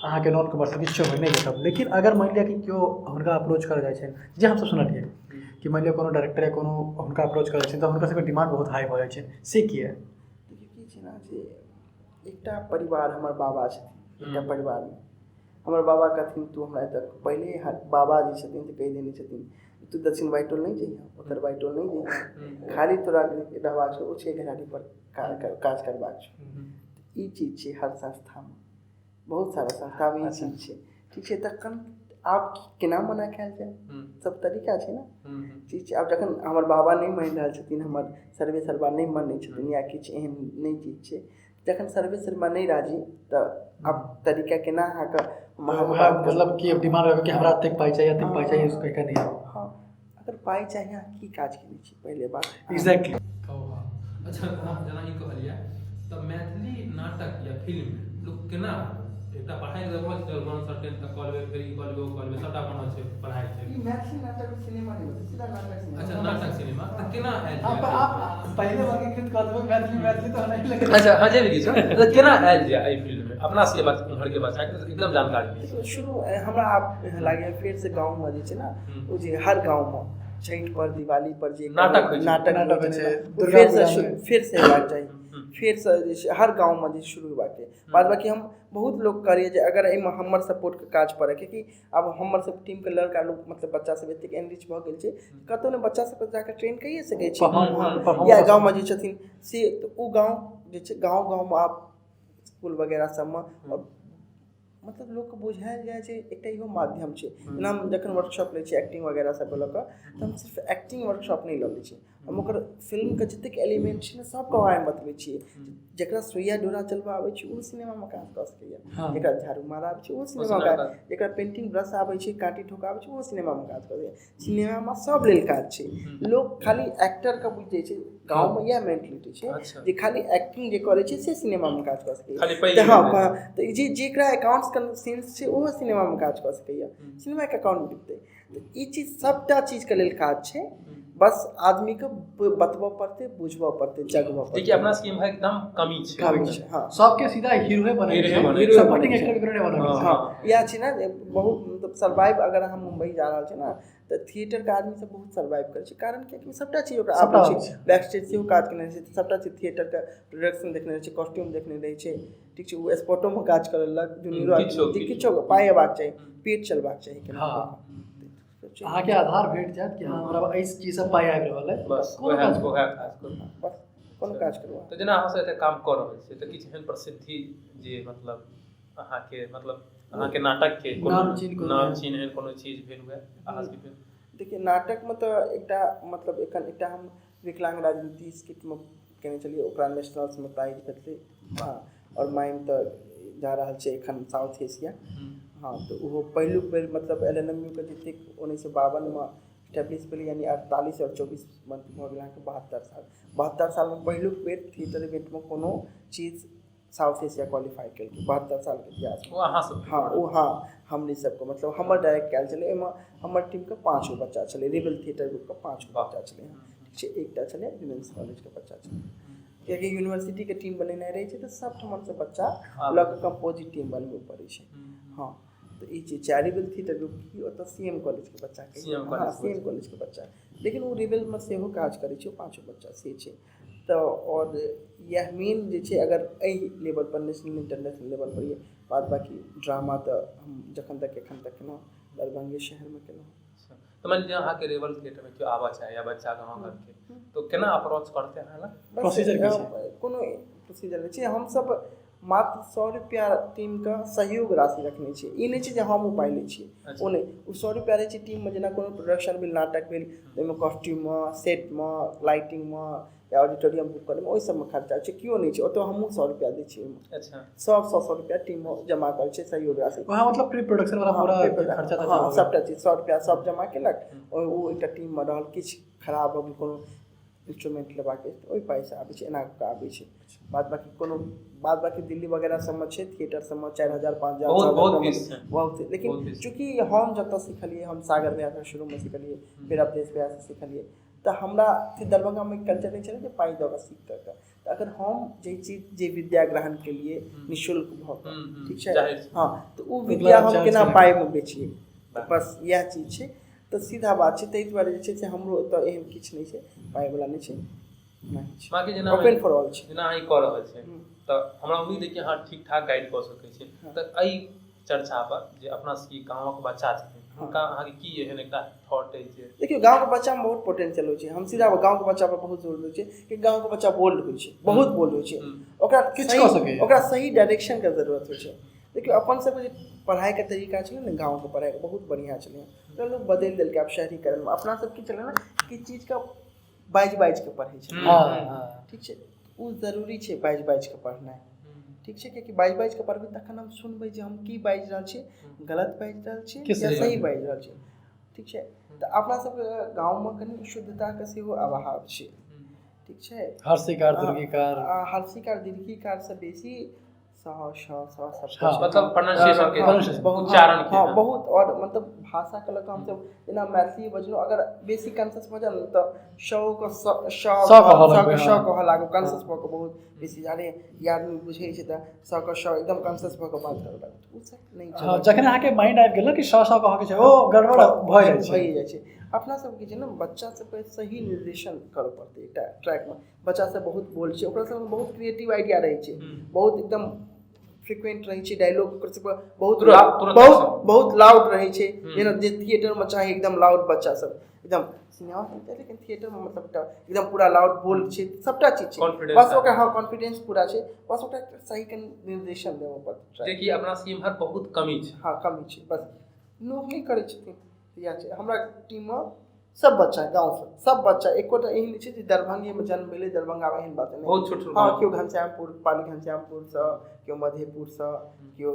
अहाँ के नॉन कमर्शियल किछो हो नहीं देखब, लेकिन अगर मान लिया कि केओ हुनका अप्रोच कर जाइ छै जे हम सब सुनलियै कि मान लिया कोनो डायरेक्टर या कोनो हुनका अप्रोच करै छै तऽ हुनका सबके डिमांड बहुत हाई भऽ जाइ छै, से किया देखिए की छै ना जे एकटा परिवार हमर बाबा छथिन, एकटा परिवार में हमर बाबा कहथिन तू हमरा तक पहले बाबा जी छथिन तऽ कहि देने छथिन तू दक्षिण बाइटोल नहीं जइहा, उत्तर बाइटोल नहीं जइहा, खाली तोरा रहबाक छौ ओ 6 घंटा पर काज करबाक छौ। ई चीज छै हर संस्था में, बहुत सारा संस्था में ई चीज छै, ठीक छै। तखन आब केना मना कयल जाय, सब तरीका छै ना चीज छै। आब जखन हमर बाबा नहीं मानि रहल छथिन, हमर सर्वे सर्वा नहीं मानै छथिन या किछु एहन नहीं चीज छै, जखन सर्वे सर्वा नहीं राजी तऽ आब तरीका केना अहाँके मतलब कि डिमांड रखो कि हमरा एतेक पाई चाहिए एतेक पाई चाहिए, उसको कह नहीं हाँ अगर पाई चाहिए की काज केने छी पहले बात एग्जैक्टली। अच्छा जेना ई कहलियै तऽ मैथिली नाटक या फिल्म लोग केना एकटा पढ़ाई लगभग जर्मन सर्टेन तक कॉलेज फिर ई कॉलेज वो कॉलेज सबटा बनल छै पढ़ाई छै, ई मैथिली नाटक सिनेमा नहीं होता, सीधा नाटक सिनेमा। अच्छा नाटक सिनेमा तऽ केना आयल आप पहले वर्गीकृत कर देबै मैथिली तो नहीं लगे। अच्छा हाँ जे भी किछु तऽ केना आयल जाय एहि फील्ड में अपना से बात घर के बच्चा के एकदम जानकारी शुरू हमरा आप लागे फिर से गांव में जे छै ना ओ जे हर गांव में छठ पर दिवाली पर जे नाटक फिर से हेबाक चाही, फिर से जे छै हर गांव में जे शुरू हेबाक चाही। बाद बाकी हम बहुत लोग करिए जे अगर एहिमे हमर सपोर्ट के काज पड़े, क्योंकि अब हमर सब टीम के लड़का लोग मतलब बच्चा सब एतेक एनरिच भऽ गेल छै कतौ ने बच्चा सब जाके ट्रेन कइए सकै छी, या गांव में जे छथिन से ओ गांव जे छै गांव में आप स्कूल वगैरह सब में मतलब लोकके बुझायल जाए जे एकटा इहो माध्यम छै। जेना हम जखन वर्कशॉप लै छियै एक्टिंग वगैरह सब लऽ कऽ, तऽ हम सिर्फ एक्टिंग वर्कशॉप नहि लऽ लै छियै, हम ओकर फिल्मके जतेक एलिमेंट छै ने सबके बारेमे बतबै छियै। जकरा सुइया डोरा चलबऽ आबै छै ओ सिनेमामे काज कऽ सकैए, जकरा झाड़ू मारऽ आबै छै ओ सिनेमामे काज, जकरा पेंटिंग ब्रश आबै छै, काँटी ठोका आबै छै ओ सिनेमामे काज कऽ सकैए। सिनेमामे सब लेल काज छै। लोक खाली एक्टरके बुझै छै, गाँवमे इएह मेंटलिटी छै जे खाली एक्टिंग जे करै छै से सिनेमामे काज कऽ सकैए। हाँ, तऽ जेकरा अकाउंट्स सेंस छै ओहो सिनेमामे काज कऽ सकैए, सिनेमाके अकाउंट बिकतै। तऽ ई चीज सबटा चीजके लेल काज छै, बस आदमीके बतबऽ पड़तै, बुझबऽ पड़तै, जगबऽ पड़तै। देखिए अपना स्कीम है एकदम कमी छै। हाँ, सबके सीधा हीरो बने छै, सपोर्टिंग एक्टर के नहीं बने। हाँ, इएह छै ने बहुत मतलब सर्वाइव। अगर अहाँ मुंबई जा रहल छै ने तऽ थिएटरके आदमी सब बहुत सर्वाइव करै छै, कारण कियाकि सबटा चीज ओकरा आबै छै। बैक स्टेज सेहो काज केने रहै छै, सबटा चीज थिएटरके प्रोडक्शन देखने रहै छै, कॉस्ट्यूम देखने रहै छै, ठीक छै, ओ स्पॉटोमे काज करलक, जूनियरो किछो पाइ हेबाक चाही, पेट चलबाक चाही केना। अहाँके आधार भेट जायत कि हाँ हमरा एहि चीजसँ पाइ आबि रहल है, बस कोनो काज करू, बस कोनो काज करू। तऽ जेना अहाँ सब एते काम कऽ रहल छियै तऽ किछु एहन प्रसिद्धि जे मतलब अहाँके नाटकके नाम चीन एहन कोनो चीज भेल हुए अहाँके भेल? देखिए नाटकमे तऽ एकटा मतलब एखन एकटा हम विकलांग राजनीति स्किटमे केने छलियै, ओकरा नेशनल्समे प्राइज भेटलै। हाँ, और माइम तऽ जा रहल छै एखन साउथ एशिया। हाँ, तऽ ओहो पहिलुक बेर मतलब LNMU के जतेक 1952में स्टैब्लिश भेलै, यानी 48 और 24 भऽ गेल अहाँके 72 साल। 72 सालमे पहिलुक बेर थिएटर इवेंटमे कोनो चीज साउथ एशिया क्वालिफाई केलकै 72 सालके इतिहासमे। हाँ, ओ हाँ हमनी सबके मतलब हमर डायरेक्ट कयल छलै। एहिमे हमर टीमके 5 गो बच्चा छलै, रिबल थिएटर ग्रुपके 5 गो बच्चा छलै। ठीक छै, एकटा छलै विमेंस कॉलेजके बच्चा छलै, कियाकि यूनिवर्सिटीके टीम बनेनाइ रहै छै तऽ सब ठमनसँ बच्चा लऽ कऽ कंपोजिट टीम बनबऽ पड़ै छै। हाँ, तऽ ई चीज छै। रिबल थिएटर ग्रुप की ओतऽ CM कॉलेजके बच्चा, हाँ CM कॉलेजके बच्चा, लेकिन ओ रिबलमे सेहो काज करै छै, 5 गो बच्चा से छै। तऽ और यह मेन जे छै, अगर एहि लेवल पर नेशनल इंटरनेशनल लेवल पर ये, बाद बाकी ड्रामा तऽ हम जखन तक एखन तक केलहुँ दरभंगे शहरमे केलहुँ। तऽ मान लिअ अहाँके रेवल थिएटरमे केओ आबऽ चाहे या बच्चा गाँव घरके, तो केना अप्रोच करते हैं? प्रोसीजर कोनो प्रोसीजर नहि छै। हमसब मात्र 100 रुपया टीमके सहयोग राशि रखने छियै। ई नहि छै जे हम पाइ लै छियै, ओ नहि, ओ 100 रुपया रहै छै टीममे। जेना कोनो प्रोडक्शन भेल, नाटक भेल, ओहिमे कॉस्ट्यूममे, सेटमे, लाइटिंगमे या ऑडिटोरियम बुक करैमे, ओहि सबमे खर्चा छै। केओ नहि छै ओतऽ, हमहूँ 100 रुपया दै छियै ओहिमे। अच्छा, सब 100 रुपया टीममे जमा करै छै सहयोग राशि। वहाँ मतलब प्री प्रोडक्शन वाला पूरा खर्चा था। हाँ, सबटा चीज 100 रुपया सब जमा केलक, और ओ एकटा टीममे रहल। किछु खराब भऽ गेल, कोनो इंस्ट्रूमेंट लेबाक अछि ओहि पाइसँ आबै छै, एना कऽ आबै छै। बाद बाकी दिल्ली वगैरह सबमे छै थिएटर सबमे 4000 5000 बहुत। लेकिन चूँकि हम जतऽ सिखलिए, हम सागर भैयासँ शुरूमे सिखलिए, फेर अपनेश भैयासँ सिखलिए, तऽ हमरा दरभंगामे कल्चर नहीं छलै जे पाइ दऽ कऽ सीख कऽ। तऽ अगर हम जे विद्या ग्रहण केलिए निःशुल्क भऽ कऽ, ठीक छै, हाँ, तऽ ओ विद्या हम केना पाइमे बेचिए, बस इएह चीज छै। तऽ सीधा बात छै, ताहि दुआरे जे छै से हमरो एतऽ एहन किछु नहि छै, पाइवला नहि छै। बाकी जेना ओपन फॉर ऑल छै। जेना अहाँ कऽ रहल छै तऽ हमरा उम्मीद है कि अहाँ ठीक ठाक गाइड कऽ सकै छी। तऽ एहि चर्चा पर जे अपना सबके गाँवक बच्चा छथिन, हुनका अहाँके की एहन एकटा थॉट अछि जे देखियौ गाँवके बच्चामे बहुत पोटेंशियल होइ छै। हम सीधा गाँवके बच्चा पर बहुत जोर दै छियै कि गाँवके बच्चा बोल्ड होइ छै, बहुत बोल्ड होइ छै। ओकरा सही डायरेक्शनके जरूरत होइ छै। देखियौ अपन सबके जे पढ़ाइके तरीका छलै ने, गाँवके पढ़ाइके बहुत बढ़िआँ छलै, ओकरा लोक बदलि देलकै आब शहरीकरणमे। अपना सब की छलै ने कि चीजके बाजि कऽ पढ़ै छै, ठीक छै, ओ जरूरी छै बाजि कऽ पढ़नाइ, ठीक छै। कियाकि बाजि कऽ पढ़बै तखन हम सुनबै जे हम की बाजि रहल छी, गलत बाजि रहल छी या सही बाजि रहल छी, ठीक छै। तऽ अपना सबके गाँवमे कनि शुद्धताके सेहो अभाव छै, ठीक छै। हर्षिकार दीर्घिकारसँ बेसी मतलब प्रोनाउंसिएशन के उच्चारण के बहुत। और मतलब भाषाके लऽ कऽ हमसब जेना मैथिली बजलहुँ, अगर बेसी कॉन्शियस भऽ जायब तऽ श कहऽ लागब, कॉन्शियस भऽ कऽ बहुत बेसी। अरे ई आदमी बुझै छै तऽ श एकदम कॉन्शियस भऽ कऽ बात करऽ लागत, ओ सब नहि छै। जखन अहाँके माइंड आबि गेल कि श कहऽ के छै, ओ गड़बड़ भऽ जाइ छै। अपना सबके छै ने बच्चा सबके सही निर्देशन करऽ पड़तै। एकटा ट्रैकमे बच्चा सब बहुत बोल्ड छै, ओकरा सबमे बहुत क्रिएटिव आइडिया रहै छै, बहुत एकदम फ्रिक्वेंट रहै छै, डायलॉग ओकर सबके बहुत तुरंत बहुत लाउड रहै छै, जेना जे थिएटरमे चाही एकदम लाउड बच्चा सब एकदम सिनेमा सुनते, लेकिन थिएटरमे मतलब एकदम पूरा लाउड बोल छै, सबटा चीज छै, बस ओकरा हाँ कॉन्फिडेंस पूरा छै, बस ओकरा सही के निर्देशन देबऽ पड़तै, जे कि अपना से इम्हर बहुत कमी छै। हाँ कमी छै, बस लोग नहीं करै छथिन, इएह छै हमरा टीममे। सब बच्चा गाँव सब बच्चा एकोटा एहन नहि छै जे दरभंगेमे जन्म भेलै, दरभंगामे एहन बात नहि, बहुत छोट हाँ केओ घनश्यामपुर पाली घनश्यामपुरसँ, केओ मधेपुरसँ, केओ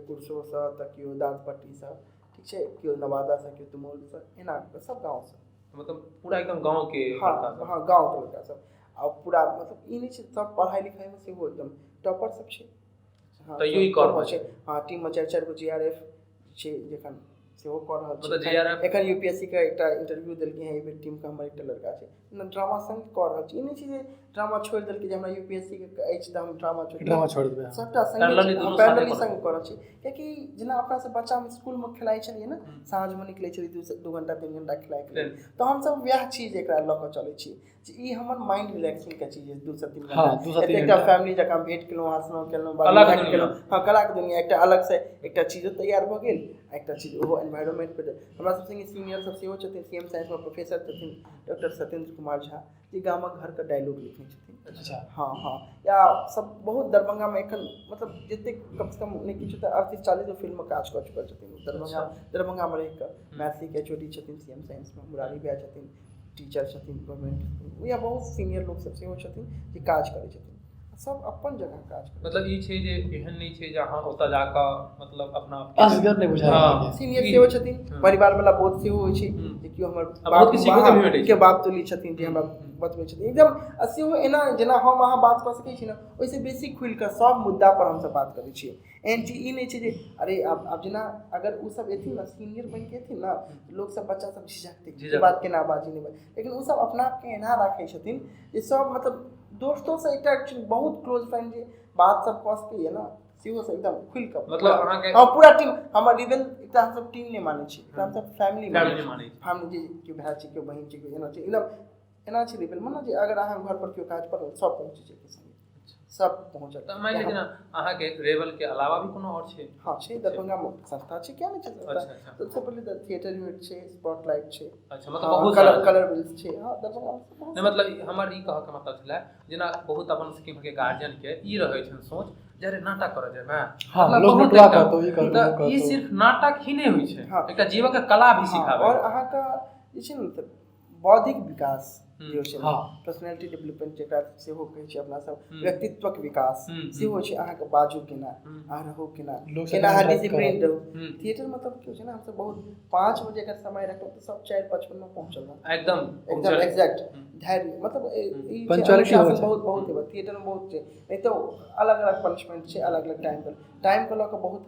पुरसोसँ, तऽ केओ दादपट्टीसँ, ठीक छै, केओ नवादासँ, केओ तुमौलसँ, एना सब गाँवसँ, मतलब पूरा एकदम गाँव के हाँ हाँ गाँव के लड़का सब, आ पूरा मतलब ई नहीं छै सब पढ़ाई लिखाई में सेहो एकदम टॉपर सब छै, हाँ तैयो ई कर छै, हाँ टीम में 4 गो जीआरएफ छै जखन सेहो कऽ रहल छै, मतलब जीआरएफ एखन यूपीएससी के एकटा इंटरव्यू देलकै हैं, एहि टीम के हमर एकटा लड़का छै ड्रामा संग कऽ रहल छै, ई नहीं छै जे ड्रामा छोड़ि देलकै जे हमरा यूपीएससी के अछि तऽ हम ड्रामा छोड़ि देबै, सबटा संग पैरेलली संग कऽ रहल छै, कियाकि जेना अपना सब बच्चा में स्कूल में खेलाइ छलियै ना, साँझ में निकलै छलियै 2 घंटा 3 घंटा खेलाइ के लेल, तऽ हम सब वएह चीज एकरा लऽ कऽ चलै छी जे ई हमर माइंड रिलैक्सिंग के चीज है, 2 से 3 घंटा एकटा फैमिली जकाँ भेंट केलहुँ, हँसलहुँ केलहुँ, बात केलहुँ, हाँ कला के दुनिया एकटा अलग से एकटा चीजो तैयार भऽ गेल, एकटा चीज ओहो एनवायरनमेंट पे। हमरा सब संगे सीनियर सब सेहो छथिन, सीएम साइंस में प्रोफेसर छथिन डॉक्टर सत्येंद्र कुमार झा, जे गामक घर के डायलॉग लिखने छथिन, अच्छा हाँ हाँ, या सब बहुत दरभंगा में एखन मतलब जते कम से कम नहीं किछु तऽ 38-40 फिल्म में काज कऽ चुकल छथिन, दरभंगा में रहि कऽ मैथिली के एचओडी छथिन, सीएम साइंस में मुरारी भैया छथिन, टीचर छथिन गवर्नमेंट, या बहुत सीनियर लोग सब सेहो छथिन जे काज करै छथिन, सब अपन जगह काज करै, मतलब ई छै जे एहन नहीं छै जे अहाँ ओतऽ जाकऽ मतलब अपना असगर नहीं बुझाय, सीनियर सेहो छथिन, परिवार वाला बोध सेहो होइ छै जे केओ हमर के बात तुली छथिन जे हमरा बतबै छथिन एकदम, सेहो एना जेना हम अहाँ बात कऽ सकै छी ना, ओहिसे बेसी खुलि कऽ सब मुद्दा पर हमसब बात करै छियै, एहन चीज ई नहीं छै जे अरे आब जेना अगर उ सब एथिन ना सीनियर बनि के एथिन ना, लोग सब बच्चा सब झिझकतै बात केना बाजी नहीं, लेकिन उ सब अपना आप के एना राखै छथिन जे सब मतलब दोस्तों से एकटा बहुत क्लोज फ्रेंड जे बात सब कऽ सकैए ना, सेहो से एकदम खुलि कऽ, मतलब अहाँ के हाँ पूरा टीम हमर रिवेल एकटा हम सब टीम नहीं मानै छी, एकरा हम सब फैमिली मानै छी, हम जे केओ भाई छै केओ बहिन छै केओ एना छै, एकदम एना छै रिवेल में ना जे अगर अहाँ घर पर केओ काज पर सब पहुँचे छै के संगे सब पहुँचल, तऽ मानि लिअ जेना अहाँ के रेवल के अलावा भी कोनो और छै, हाँ छै दरभंगा में संस्था छै, क्या नहीं छै संस्था, सबसे पहले द थिएटर यूनिट छै, स्पॉटलाइट छै, अच्छा मतलब बहुत कलर व्हील्स छै, हाँ दरभंगा में नहीं मतलब हमर ई कहऽ के मतलब छलै जेना बहुत अपन सबके के गार्जियन के ई रहै छै सोच जे अरे नाटक करऽ जेबै, हाँ लोग नटवा कहतो ई कहतो, तऽ ई सिर्फ नाटक ही नहीं होइ छै, एकटा जीवन के कला भी सिखाबै, और अहाँ का जे छै ने बौद्धिक विकास जे छै ना, पर्सनैलिटी डेवलपमेंट जेकरा सेहो कहै छै अपना सब, व्यक्तित्वक विकास सेहो छै, अहाँ के बाजू केना, अहाँ रहू केना अहाँ डिसिप्लिन रहू, थिएटर मतलब की होइ छै ना, हम सब बहुत 5 बजे अगर समय रखलहुँ तऽ सब 4:55 में पहुँचल एकदम एग्जैक्ट धैर्य, मतलब ई अनुशासन बहुत थिएटर में बहुत छै, नहीं तो अलग अलग पनिशमेंट छै, अलग अलग टाइम के लऽ कऽ बहुत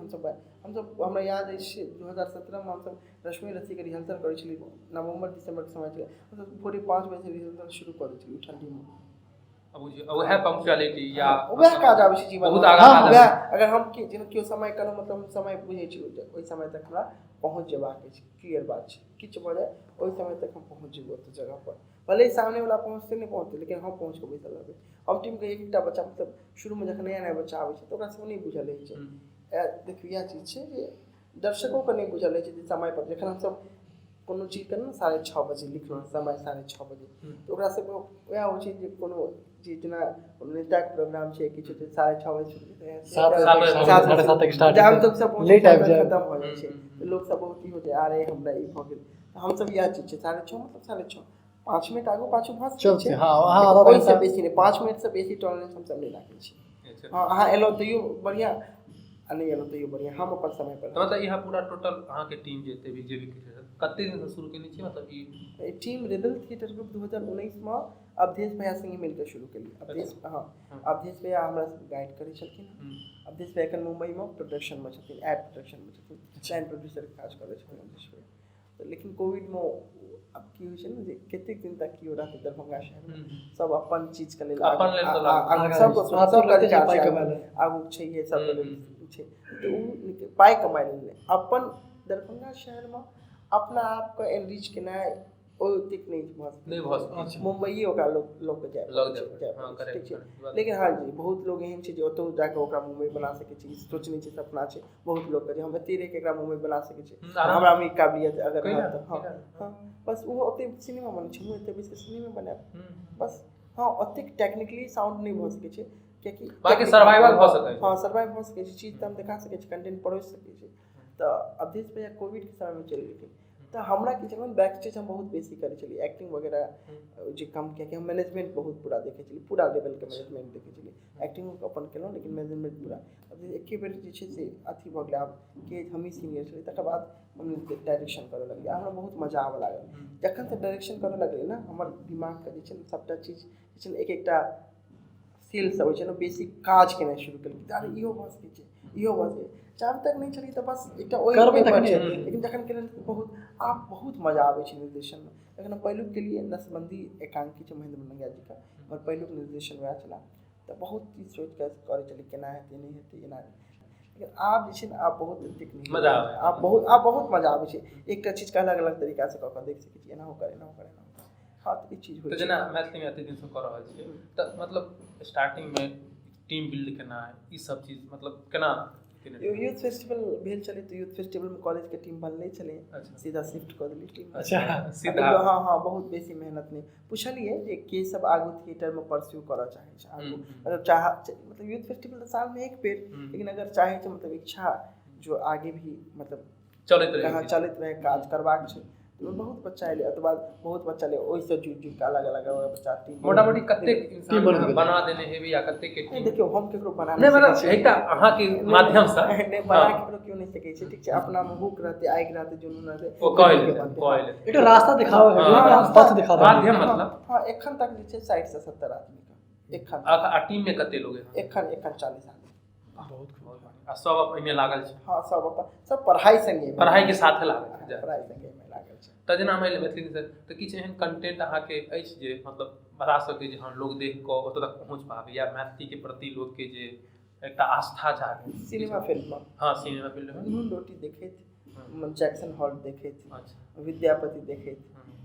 हमसब हमरा याद अछि 2017 में हमसब रश्मि रथी के रिहर्सल करै छलियै, नवंबर दिसंबर के समय छलै, हमसब भोरे 5 बजे से रिहर्सल शुरू कऽ दै छलियै ठंडी में, वह पंक्चुअलिटी या वह काज आबै छै जीवन बहुत में, आगा अगर हम जेना केओ समय कहलहुँ मतलब हम समय बुझै छी ओहि समय तक हमरा पहुँच जेबाक अछि, क्लियर बात छै, किछु भऽ जाए ओहि समय तक हम पहुँच जेबै ओतऽ जगह पर, भले ही सामने वाला पहुँचते नहीं पहुँचते, लेकिन हम पहुँच कऽ बैसल रहबै। हम टीम के एकटा बच्चा मतलब शुरू में जखन नया बच्चा आबै छै तऽ ओकरा सब नहीं बुझल रहै छै, देखियौ इएह चीज छै जे दर्शकों के नहीं बुझल रहै छै जे समय पर जखन हमसब कोनो चीज के ना 6:30 बजे लिखलहुँ समय 6:30 बजे, तऽ ओकरा सबके वएह होइ छै जे कोनो चीज जेना नेता के प्रोग्राम छै किछु तऽ 6:30 बजे 7:30 तक स्टार्ट जाम तक सब लेट आबि जाए खत्म हो जाइ छै, लोग सब बहुत ही हो जाए अरे हमरा ई भऽ गेल, हम सब इएह चीज छै 6:30 मतलब 6:30 5 मिनट आगू पाछू भऽ सकै छै, हाँ ओहिसँ बेसी नहीं 5 मिनट से बेसी टॉलरेंस हम सब नहीं राखै छी, हाँ अहाँ एलहुँ तैयो बढ़िया आ नहीं एलहुँ तैयो बढ़िया, हम अपन समय पर मतलब यहाँ पूरा टोटल अहाँ के टीम जेते भी जे भी कते दिन से शुरू केने छी, मतलब ई टीम रेबल थिएटर ग्रुप 2019 में अवधेश भैया संगे मिलकर शुरू केलियै, अवधेश हाँ अवधेश भैया हमरा गाइड करै छलखिन, अवधेश भैया एखन मुंबई में प्रोडक्शन में छथिन, एड प्रोडक्शन में छथिन, लाइन प्रोड्यूसर के काज करै छथिन अवधेश भैया, तो लेकिन कोविड में अब की होइ छै ना जे कतेक दिन तक कियो रहतै दरभंगा शहर में, सब अपन चीज के लेल आगू छै ये सब छै, तो उ पाइ कमाइ लेल अपन दरभंगा शहर में अपना आप के एनरिच केनाइ ओतेक नहीं भऽ सकैए। अच्छा। मुंबई ओकरा लोक के जाय हाँ, ठीक छै। करेक्ट। लेकिन हाँ जी बहुत लोग एहन छै जे ओतौ जाके ओकरा मुंबई बना सकै छी, सोचने छै, सपना छै बहुत लोग के जे हम एते रह के एकरा मुंबई बना सकै छी, हमरा में काबिलियत अगर रहत तऽ हाँ बस वो ओते सिनेमा बनै छै, एते बेसी सिनेमा बनायब बस। हाँ ओतेक टेक्निकली साउंड नहीं भऽ सकै छै कियाकि बाकी सर्वाइवल भऽ सकै छै। हाँ सर्वाइव भऽ सकै छै, चीज तऽ हम देखा सकै छी, कंटेंट परोस सकै छी। तऽ अब देश भैया कोविड के समय में चलि गेलै तऽ हमरा की छै बैक स्टेज हम बहुत बेसी करै छलियै, एक्टिंग वगैरह जे कम कियाकि हम मैनेजमेंट बहुत पूरा देखै छलियै, पूरा लेवल के मैनेजमेंट देखै छलियै, एक्टिंग अपन केलहुँ लेकिन मैनेजमेंट पूरा। अब एके बेर जे छै से अथी भऽ गेलै, आब कि हमही सीनियर छलियै तकर बाद हम डायरेक्शन करऽ लगलियै, हमरा बहुत मजा आबऽ लागल। जखन से डायरेक्शन करऽ लगलियै ना हमर दिमाग के जे छै सबटा चीज जे छै एक एकटा सेल सब होइ छै ना बेसी काज केनाइ शुरू केलकै, अरे इहो भऽ सकै छै, इहो भऽ सकै छै। जब तक नहीं चली तो बस एकटा ओहि करबै पर तखने। छै, लेकिन जखन केलन बहुत आब बहुत मजा आबै छै निर्देशन में। लेकिन हम पहिलुक के लिए नसबंदी एकांकी छै महेंद्र मुनंगिया जी का, और पहिलुक निर्देशन वएह छला, तऽ बहुत चीज सोच के करै छलियै केना हेतै नहीं हेतै एना। लेकिन आब जे छै ने आब बहुत टेक्निक मजा आबै, आब बहुत मजा आबै छै, एकटा चीज के अलग अलग तरीका से कऽ के देख सकै छी, एना हो कर एना हो कर एना हो। हाँ तऽ ई चीज होइ तऽ छै। जेना मैथिली में एते दिन से कऽ रहल छियै तऽ मतलब स्टार्टिंग में टीम बिल्ड केना ई सब चीज मतलब केना यूथ फेस्टिवल भेल छलै तऽ यूथ फेस्टिवल में कॉलेज के टीम बनले छलै, सीधा शिफ्ट कऽ देली टीम। अच्छा सीधा हाँ बहुत बेसी मेहनत नहीं पुछलिए जे के सब आगू थिएटर में परस्यू करऽ चाहे छै आगू, मतलब मतलब यूथ फेस्टिवल तो साल में एक बेर, लेकिन अगर चाहे छै मतलब इच्छा जो आगे भी मतलब चलैत रहे काज करबाक छै, बहुत बच्चा एलै, ओकर बाद बहुत बच्चा ले ओहि से जुड़ के अलग अलग बच्चा टीम मोटामोटी कते इंसान बना देने हेबी या कते के टीम। देखियो हम केकरो बना नहीं मतलब एकटा अहाँ के माध्यम से नहीं बना केकरो क्यों नहीं सकै छै, ठीक छै अपना में हुक रहते आगि रहते जुनून रहते ओ कहले एकटा रास्ता दिखाओ है, हम पथ दिखा दे माध्यम मतलब। हाँ एखन तक जे छै 60 से 70 आदमी का एखन आ टीम में कते लोग हैं एखन 40 आदमी बहुत आ सब एहिमे लागल छै। हाँ सब अपन सब पढ़ाई संगे पढ़ाई के साथे लागल छै, पढ़ाई संगे में लागल छै। तऽ जेना मानि लिअ मैथिली से तऽ किछु एहन कंटेंट अहाँके अछि जे मतलब बता सकै जे हाँ लोग देख कऽ ओतऽ तक पहुँच पाबै, या मैथिली के प्रति लोग के जे एकटा आस्था जागे। सिनेमा फिल्म में हाँ सिनेमा फिल्म में नून रोटी देखैत, जैक्सन हॉल देखैत, अच्छा विद्यापति देखैत,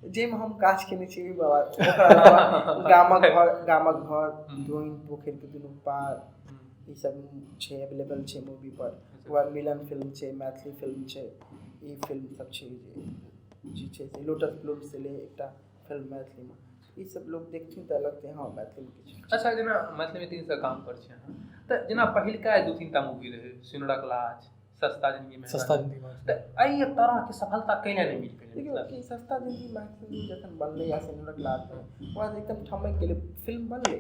जाहिमे हम काज केने छी बाबा, ओकर अलावा गामक घर डोइन पोखरि के दुनू पार ई सब छै अवेलेबल छै मूवी पर। ओकर मिलन फिल्म छै, मैथिली फिल्म छै, ई फिल्म सब छै जे छै से लोटस ब्लूम से ले एकटा फिल्म मैथिली में, ई सब लोग देखथिन तऽ लगतै हाँ मैथिली में किछु। अच्छा जेना मैथिली में 3 साल काम कर छी अहाँ, तऽ जेना पहिलका 2-3 टा मूवी रहे सिनुरक लाज, सस्ता जिंदगी में, तऽ एहि तरह के सफलता केना नहीं मिल पेलै। देखियो कि सस्ता जिंदगी मैथिली जखन बनलै या सिनुरक लाज ओकरा एकदम ठमक गेलै, फिल्म बनलै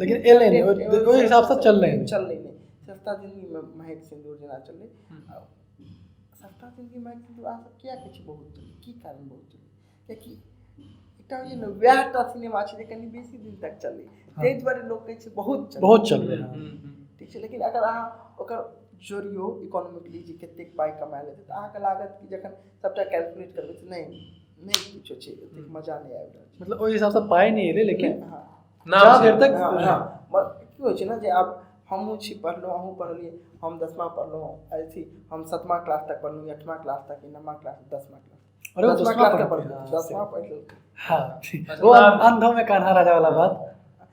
लेकिन एलै नहीं ओहि हिसाब से चललै नहीं। सस्ता जिंदगी में महक सिंदूर जेना चललै, सस्ता जिंदगी महक सिंदूर अहाँ सब किया कहै छी बहुत चललै, की कारण बहुत चललै, कियाकि एकटा जे ने वएह टा सिनेमा छै जे कनि बेसी दिन तक चललै, ताहि दुआरे लोग कहै छै बहुत चललै। ठीक छै, लेकिन अगर अहाँ ओकर जोड़ियो इकोनॉमिकली जे कतेक पाई कमा लेतै तऽ अहाँके लागत कि जखन सबटा कैलकुलेट करबै तऽ नहीं किछो छै, ओतेक मजा नहीं आबि रहल छै। मतलब ओहि हिसाब से पाई नहीं एलै, लेकिन हाँ जा देर तक की होइ छै ना जे आब हमहूँ छी पढ़लहुँ, अहूँ पढ़लियै, हम 10वां पढ़लहुँ, अथी हम 7वां क्लास तक पढ़लहुँ, 8वां क्लास तक, 9वां क्लास, 10वां क्लास, 10वां तक पढ़लहुँ, 10वां पढ़लहुँ। हाँ वो अंधों में कान्हा राजा वाला बात।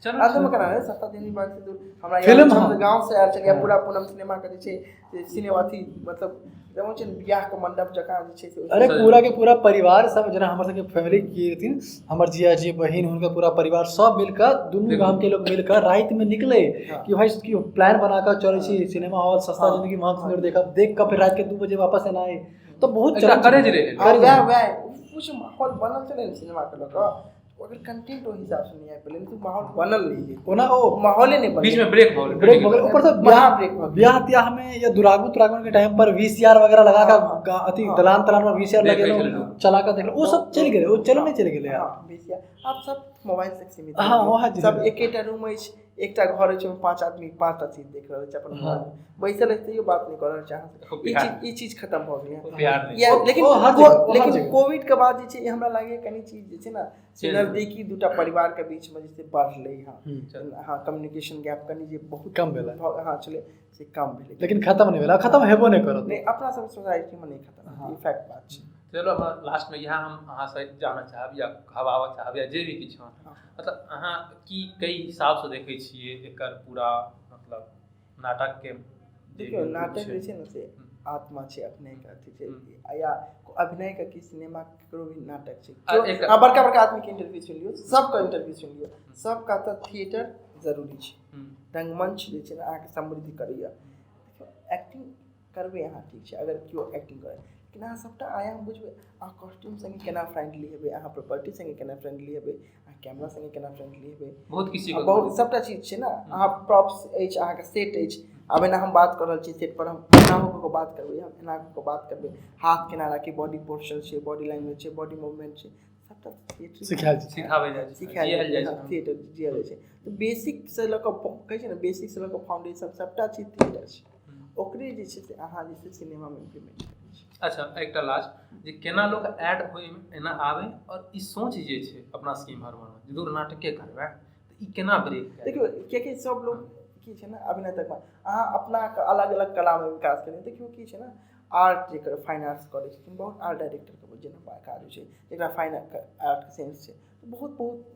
अंधों में कान्हा सस्ता जिंदगी महक सिंदूर हमरा यहाँ गाँव से आयल छलियै, पूरा पूनम सिनेमा के जे छै सिनेमा अथी मतलब बियाह के मंडप जकाँ जे छै। अरे पूरा के पूरा परिवार सब जेना हमर सबके फैमिली की रहथिन, हमर जिया जी बहिन हुनका पूरा परिवार सब मिलकर दुनू गांव के लोग मिलकर रात में निकले कि भाई की प्लान बनाकर चले छी सिनेमा हॉल सस्ता जिंदगी महक सिंदूर देखब, देख कर फिर रात के 2 बजे वापस आना है, तो बहुत करेज रहे वह कुछ माहौल बनल चले सिनेमा के लोग अगर कंटेंट ओहि हिसाब से नहीं आबि पेलै तो माहौल बनल नहीं है, ओना ओ माहौल नहीं बीच में ब्रेक हो गया, ऊपर से ब्याह त्याह में या दुरागमन के टाइम पर वीसीआर वगैरह लगा कर अति दलान में वीसीआर लगे चला कर देख वो सब चल गए, वो चलो नहीं चल गए यार वीसीआर अब सब मोबाइल तक सीमित हाँ वहाँ सब एकेटा रूम अछि, एकटा घर अछि, 5 आदमी 5टा चीज देख रहल छै अपन घर में बैसल अछि, तैयो बात नहीं कर रहल छै अहाँ, ई चीज खत्म भ गेलै। लेकिन कोविड के बाद जे छै हमरा लागे कनी चीज जे छै ना नजदीकी दूटा परिवार के बीच में जैसे बढ़लै हाँ कम्युनिकेशन गैप कनी जे बहुत कम भेलै हाँ चले से कम भेलै, लेकिन खत्म नहीं भेलै, खत्म हेबो नहीं करत, नहीं अपना सब सोसाइटी में नहीं खत्म, ई फैक्ट बात छै। चलो हम लास्ट में यहाँ हम अहाँ से जानना चाहब या कहबाबऽ चाहब या जे भी किछु मतलब अहाँ की कई हिसाब से देखै छियै एकर पूरा मतलब नाटक के देखियो नाटक जे छै ने से आत्मा छै, अभिनय के अथी छै, या अभिनय के की सिनेमा ककरो भी नाटक छै। हाँ बड़का बड़का आदमी के इंटरव्यू सुन लियो, सबका इंटरव्यू सुन लियो, सबका तऽ थिएटर जरूरी छै, रंगमंच जे छै ने अहाँके समृद्धि करैया। एक्टिंग करबै अहाँ ठीक छै, अगर केओ एक्टिंग करे लेकिन अहाँ सबटा आयाम बुझबै, अहाँ कॉस्ट्यूम संगे केना फ्रेंडली हेबै, अहाँ प्रॉपर्टी संगे केना फ्रेंडली हेबै, अहाँ कैमरा संगे केना फ्रेंडली हेबै, बहुत किसी बहुत सबटा चीज छै ने। अहाँ प्रॉप्स अछि, अहाँके सेट अछि, अब एना हम बात कर रहल छी सेट पर, हम एना होकर बात करबै, हम एना होकर बात करबै, हाथ केना राखी, बॉडी पोस्चर छै, बॉडी लैंग्वेज छै, बॉडी मूवमेंट छै, सबटा सिखाबै जाइ छै, सिखायल जाइ छै, थिएटर जियल जाइ छै। तऽ बेसिक से लऽ कऽ कहै छै ने, बेसिक से लऽ कऽ फाउंडेशन सबटा चीज थिएटर छै, ओकरे जे छै से अहाँ जे छै सिनेमा में इम्प्लीमेंट करै छी। अच्छा एकटा लास्ट जे केना लोग ऐड होय एना आवे और ई सोच जे छै अपना सबके इम्हर में जे दूर नाटके करबै तऽ ई केना ब्रेक देखियो कियाकि सब लोग की छै ने अभिनय तक अहाँ अपना अलग अलग कला में विकास करियौ। देखियो की छै ने आर्ट जे फाइन आर्ट्स करै छथिन, बहुत आर्ट डायरेक्टर के जेना काज छै, जेकरा फाइन आर्ट के सेंस छै, बहुत बहुत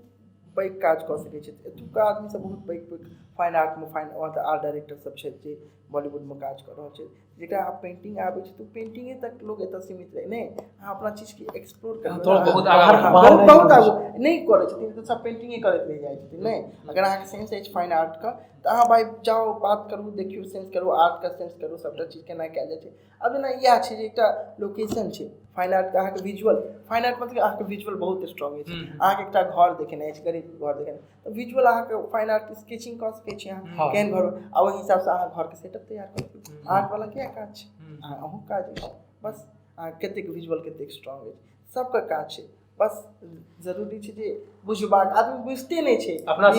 पैघ काज कऽ सकै छै। एतुका आदमी सब बहुत पैघ पैघ फाइन आर्ट में आर्ट डायरेक्टर सब छै जे बॉलीवुड में काज कऽ रहल छै। जेकरा पेंटिंग आबै छै तऽ पेंटिंगे तक लोग एतऽ सीमित रहे नहि, अहाँ अपना चीज के एक्सप्लोर करबै, बहुत आगू नहीं करै छथिन तऽ सब पेंटिंगे करैत रहि जाइ छथिन। नहीं, अगर अहाँके सेंस अछि फाइन आर्ट का तऽ अहाँ भाई जाओ बात करू, देखियो सेंस करू, आर्ट का सेंस करू, सबटा चीज केना कयल जाइ छै। अब जेना इएह छै जे एकटा लोकेशन छै फाइन आर्ट के, अहाँके विजुअल फाइन आर्ट मतलब अहाँके विजुअल बहुत स्ट्रॉन्ग अछि। अहाँके एकटा घर देखेनाइ अछि, गरीब घर देखेनाइ, तऽ विजुअल अहाँके फाइन आर्ट स्केचिंग कऽ सकै छी अहाँ केहन घर, आ ओहि हिसाब से अहाँ घर के सेटअप तैयार कऽ दियौ। आर्ट वाला क्या काज छै, अहूँ काज अछि, बस अहाँ कतेक विजुअल कतेक स्ट्रॉन्ग अछि, सबके काज छै। बस जरूरी छै जे बुझबाक, आदमी बुझते नहीं छै अपना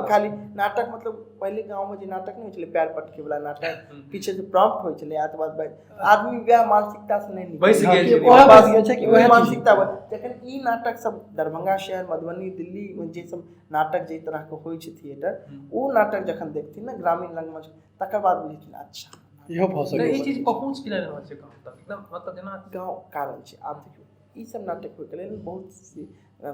खाली नाटक मतलब पहले गाँव में जे नाटक नहीं होय पैर पटके वाला नाटक, पीछे से प्रॉम्प्ट होय छलै, आदमी वएह मानसिकता से नहीं निकल मानसिकता। जखन ई नाटक सब दरभंगा शहर, मधुबनी, दिल्ली में जे सब नाटक जे तरह के होय छै थिएटर, ओ नाटक जखन देखथिन ना ग्रामीण रंगमंच, तकर बाद बुझथिन अच्छा इहो भऽ सकै छै। ई चीज पहुँच के रहल छै गाँव तक, एकदम मतलब जेना गाँव कारण छै। आब देखियो ई सब नाटक होय के लेल बहुत सी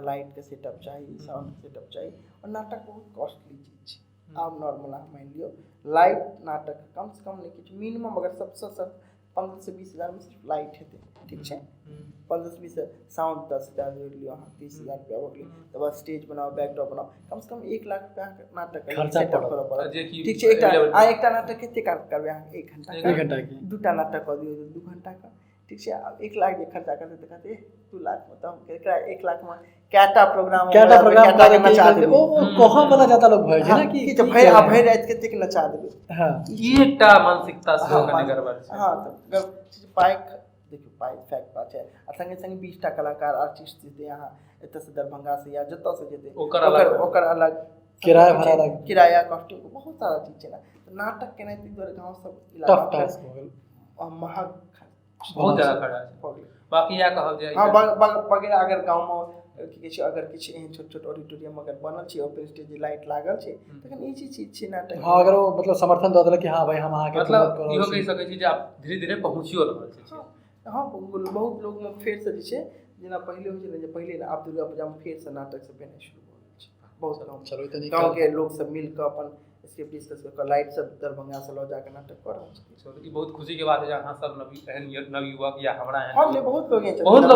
लाइट के सेटअप चाही, साउंड के सेटअप चाही, और नाटक बहुत कॉस्टली चीज छै। आब नॉर्मल अहाँ मान लियो लाइट नाटक कम से कम नहीं किछु मिनिमम, अगर सबसे सब 15 से 20 हजार में सिर्फ लाइट हेतै, ठीक छै, 15 से 20 साउंड 10 हजार जोड़ लियो अहाँ, 30 हजार रुपया हो गेलै, तब बाद स्टेज बनाओ, बैकड्रॉप बनाओ, कम से कम 1 लाख रुपया नाटक सेटअप करऽ पड़त, ठीक छै। एकटा नाटक कते करबै अहाँ, 1 घंटा के, दूटा नाटक कऽ दियौ 2 घंटा का, ठीक छै। अब 1 लाख जे खर्चा करतै तऽ कहतै 2 लाख में तो हम एकरा 1 लाख में कैटा प्रोग्राम के नचा देबै, ओ कहऽ वाला ज्यादा लोग भऽ छै ना कि भरि रात कतेक नचा देबै। हां ई एकटा मानसिकता से कने गड़बड़ छै। हां तऽ पाइ देखियो पाइ फैक्ट बात छै, आ संगे संगे 20 टा कलाकार आर्टिस्ट जेतै अहाँ एतऽ से दरभंगा से या जतऽ से जेतै, ओकर अलग किराया भाड़ा अलग, किराया कॉस्टिंग बहुत सारा चीज छै ना। नाटक केनाइ दुआरे गाँव सब टफ टास्क हो गेल, महग बहुत ज्यादा खर्चा छै। बाकी या कहब जे हां वगैरह अगर गाँव में की कहै छै, अगर किछु एहन छोट छोट ऑडिटोरियम अगर बनल छै, ओपन स्टेज लाइट लागल छै, तखन ई चीज छै नाटक। हां अगर वो मतलब समर्थन दऽ देलक कि हां भाई हम अहाँ के मतलब इहो कहि सकै छी जे आप धीरे धीरे पहुँचियो रहल छै। हां बहुत लोग में फेर से जे छै जेना पहिले होइ छलै, जे पहिले आब दुर्गा पूजा में फेर से नाटक सब बनै शुरू भऽ गेल छै। बहुत गाँव के लोग सब मिल कऽ अपन स्क्रिप्ट डिस्कस कऽ लाइट सब दरभंगा से लऽ जाके नाटक कऽ रहल छै। ई बहुत खुशी के बात है जे अहाँ सब नवयुवक या हमरा एहन हम बहुत लोग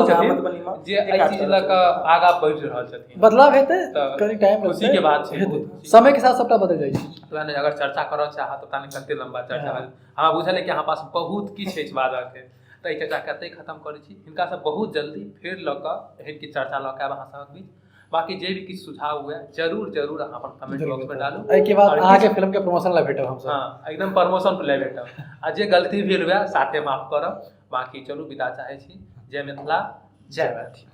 छथिन जे एहि चीज लऽ कऽ आगाँ बढ़ि रहल छथिन। बदलाव हेतै, कनी टाइम खुशी के बात छै, समय के साथ सबटा बदल जाइ छै। तो अगर चर्चा करऽ चाहत तऽ ताने कते लंबा चर्चा है, हमरा बुझल है कि अहाँ पास बहुत किछु अछि बाजऽ के, तऽ ई चर्चा कते खत्म करै छी। हिनका से बहुत जल्दी फेर लऽ कऽ एहन की चर्चा लऽ कऽ आब अहाँ सबके बीच। बाकी जे भी किछु सुझाव हुए जरूर अहाँ अपन कमेंट बॉक्स में डालू। एहिके बाद अहाँके फिल्म के प्रमोशन ला भेटब हमसब। हां एकदम प्रमोशन पे ले भेटब, आ जे गलती भेल हुए साथे माफ करब। बाकी चलू विदा चाहै छी। जय मिथिला, जय मैथिली।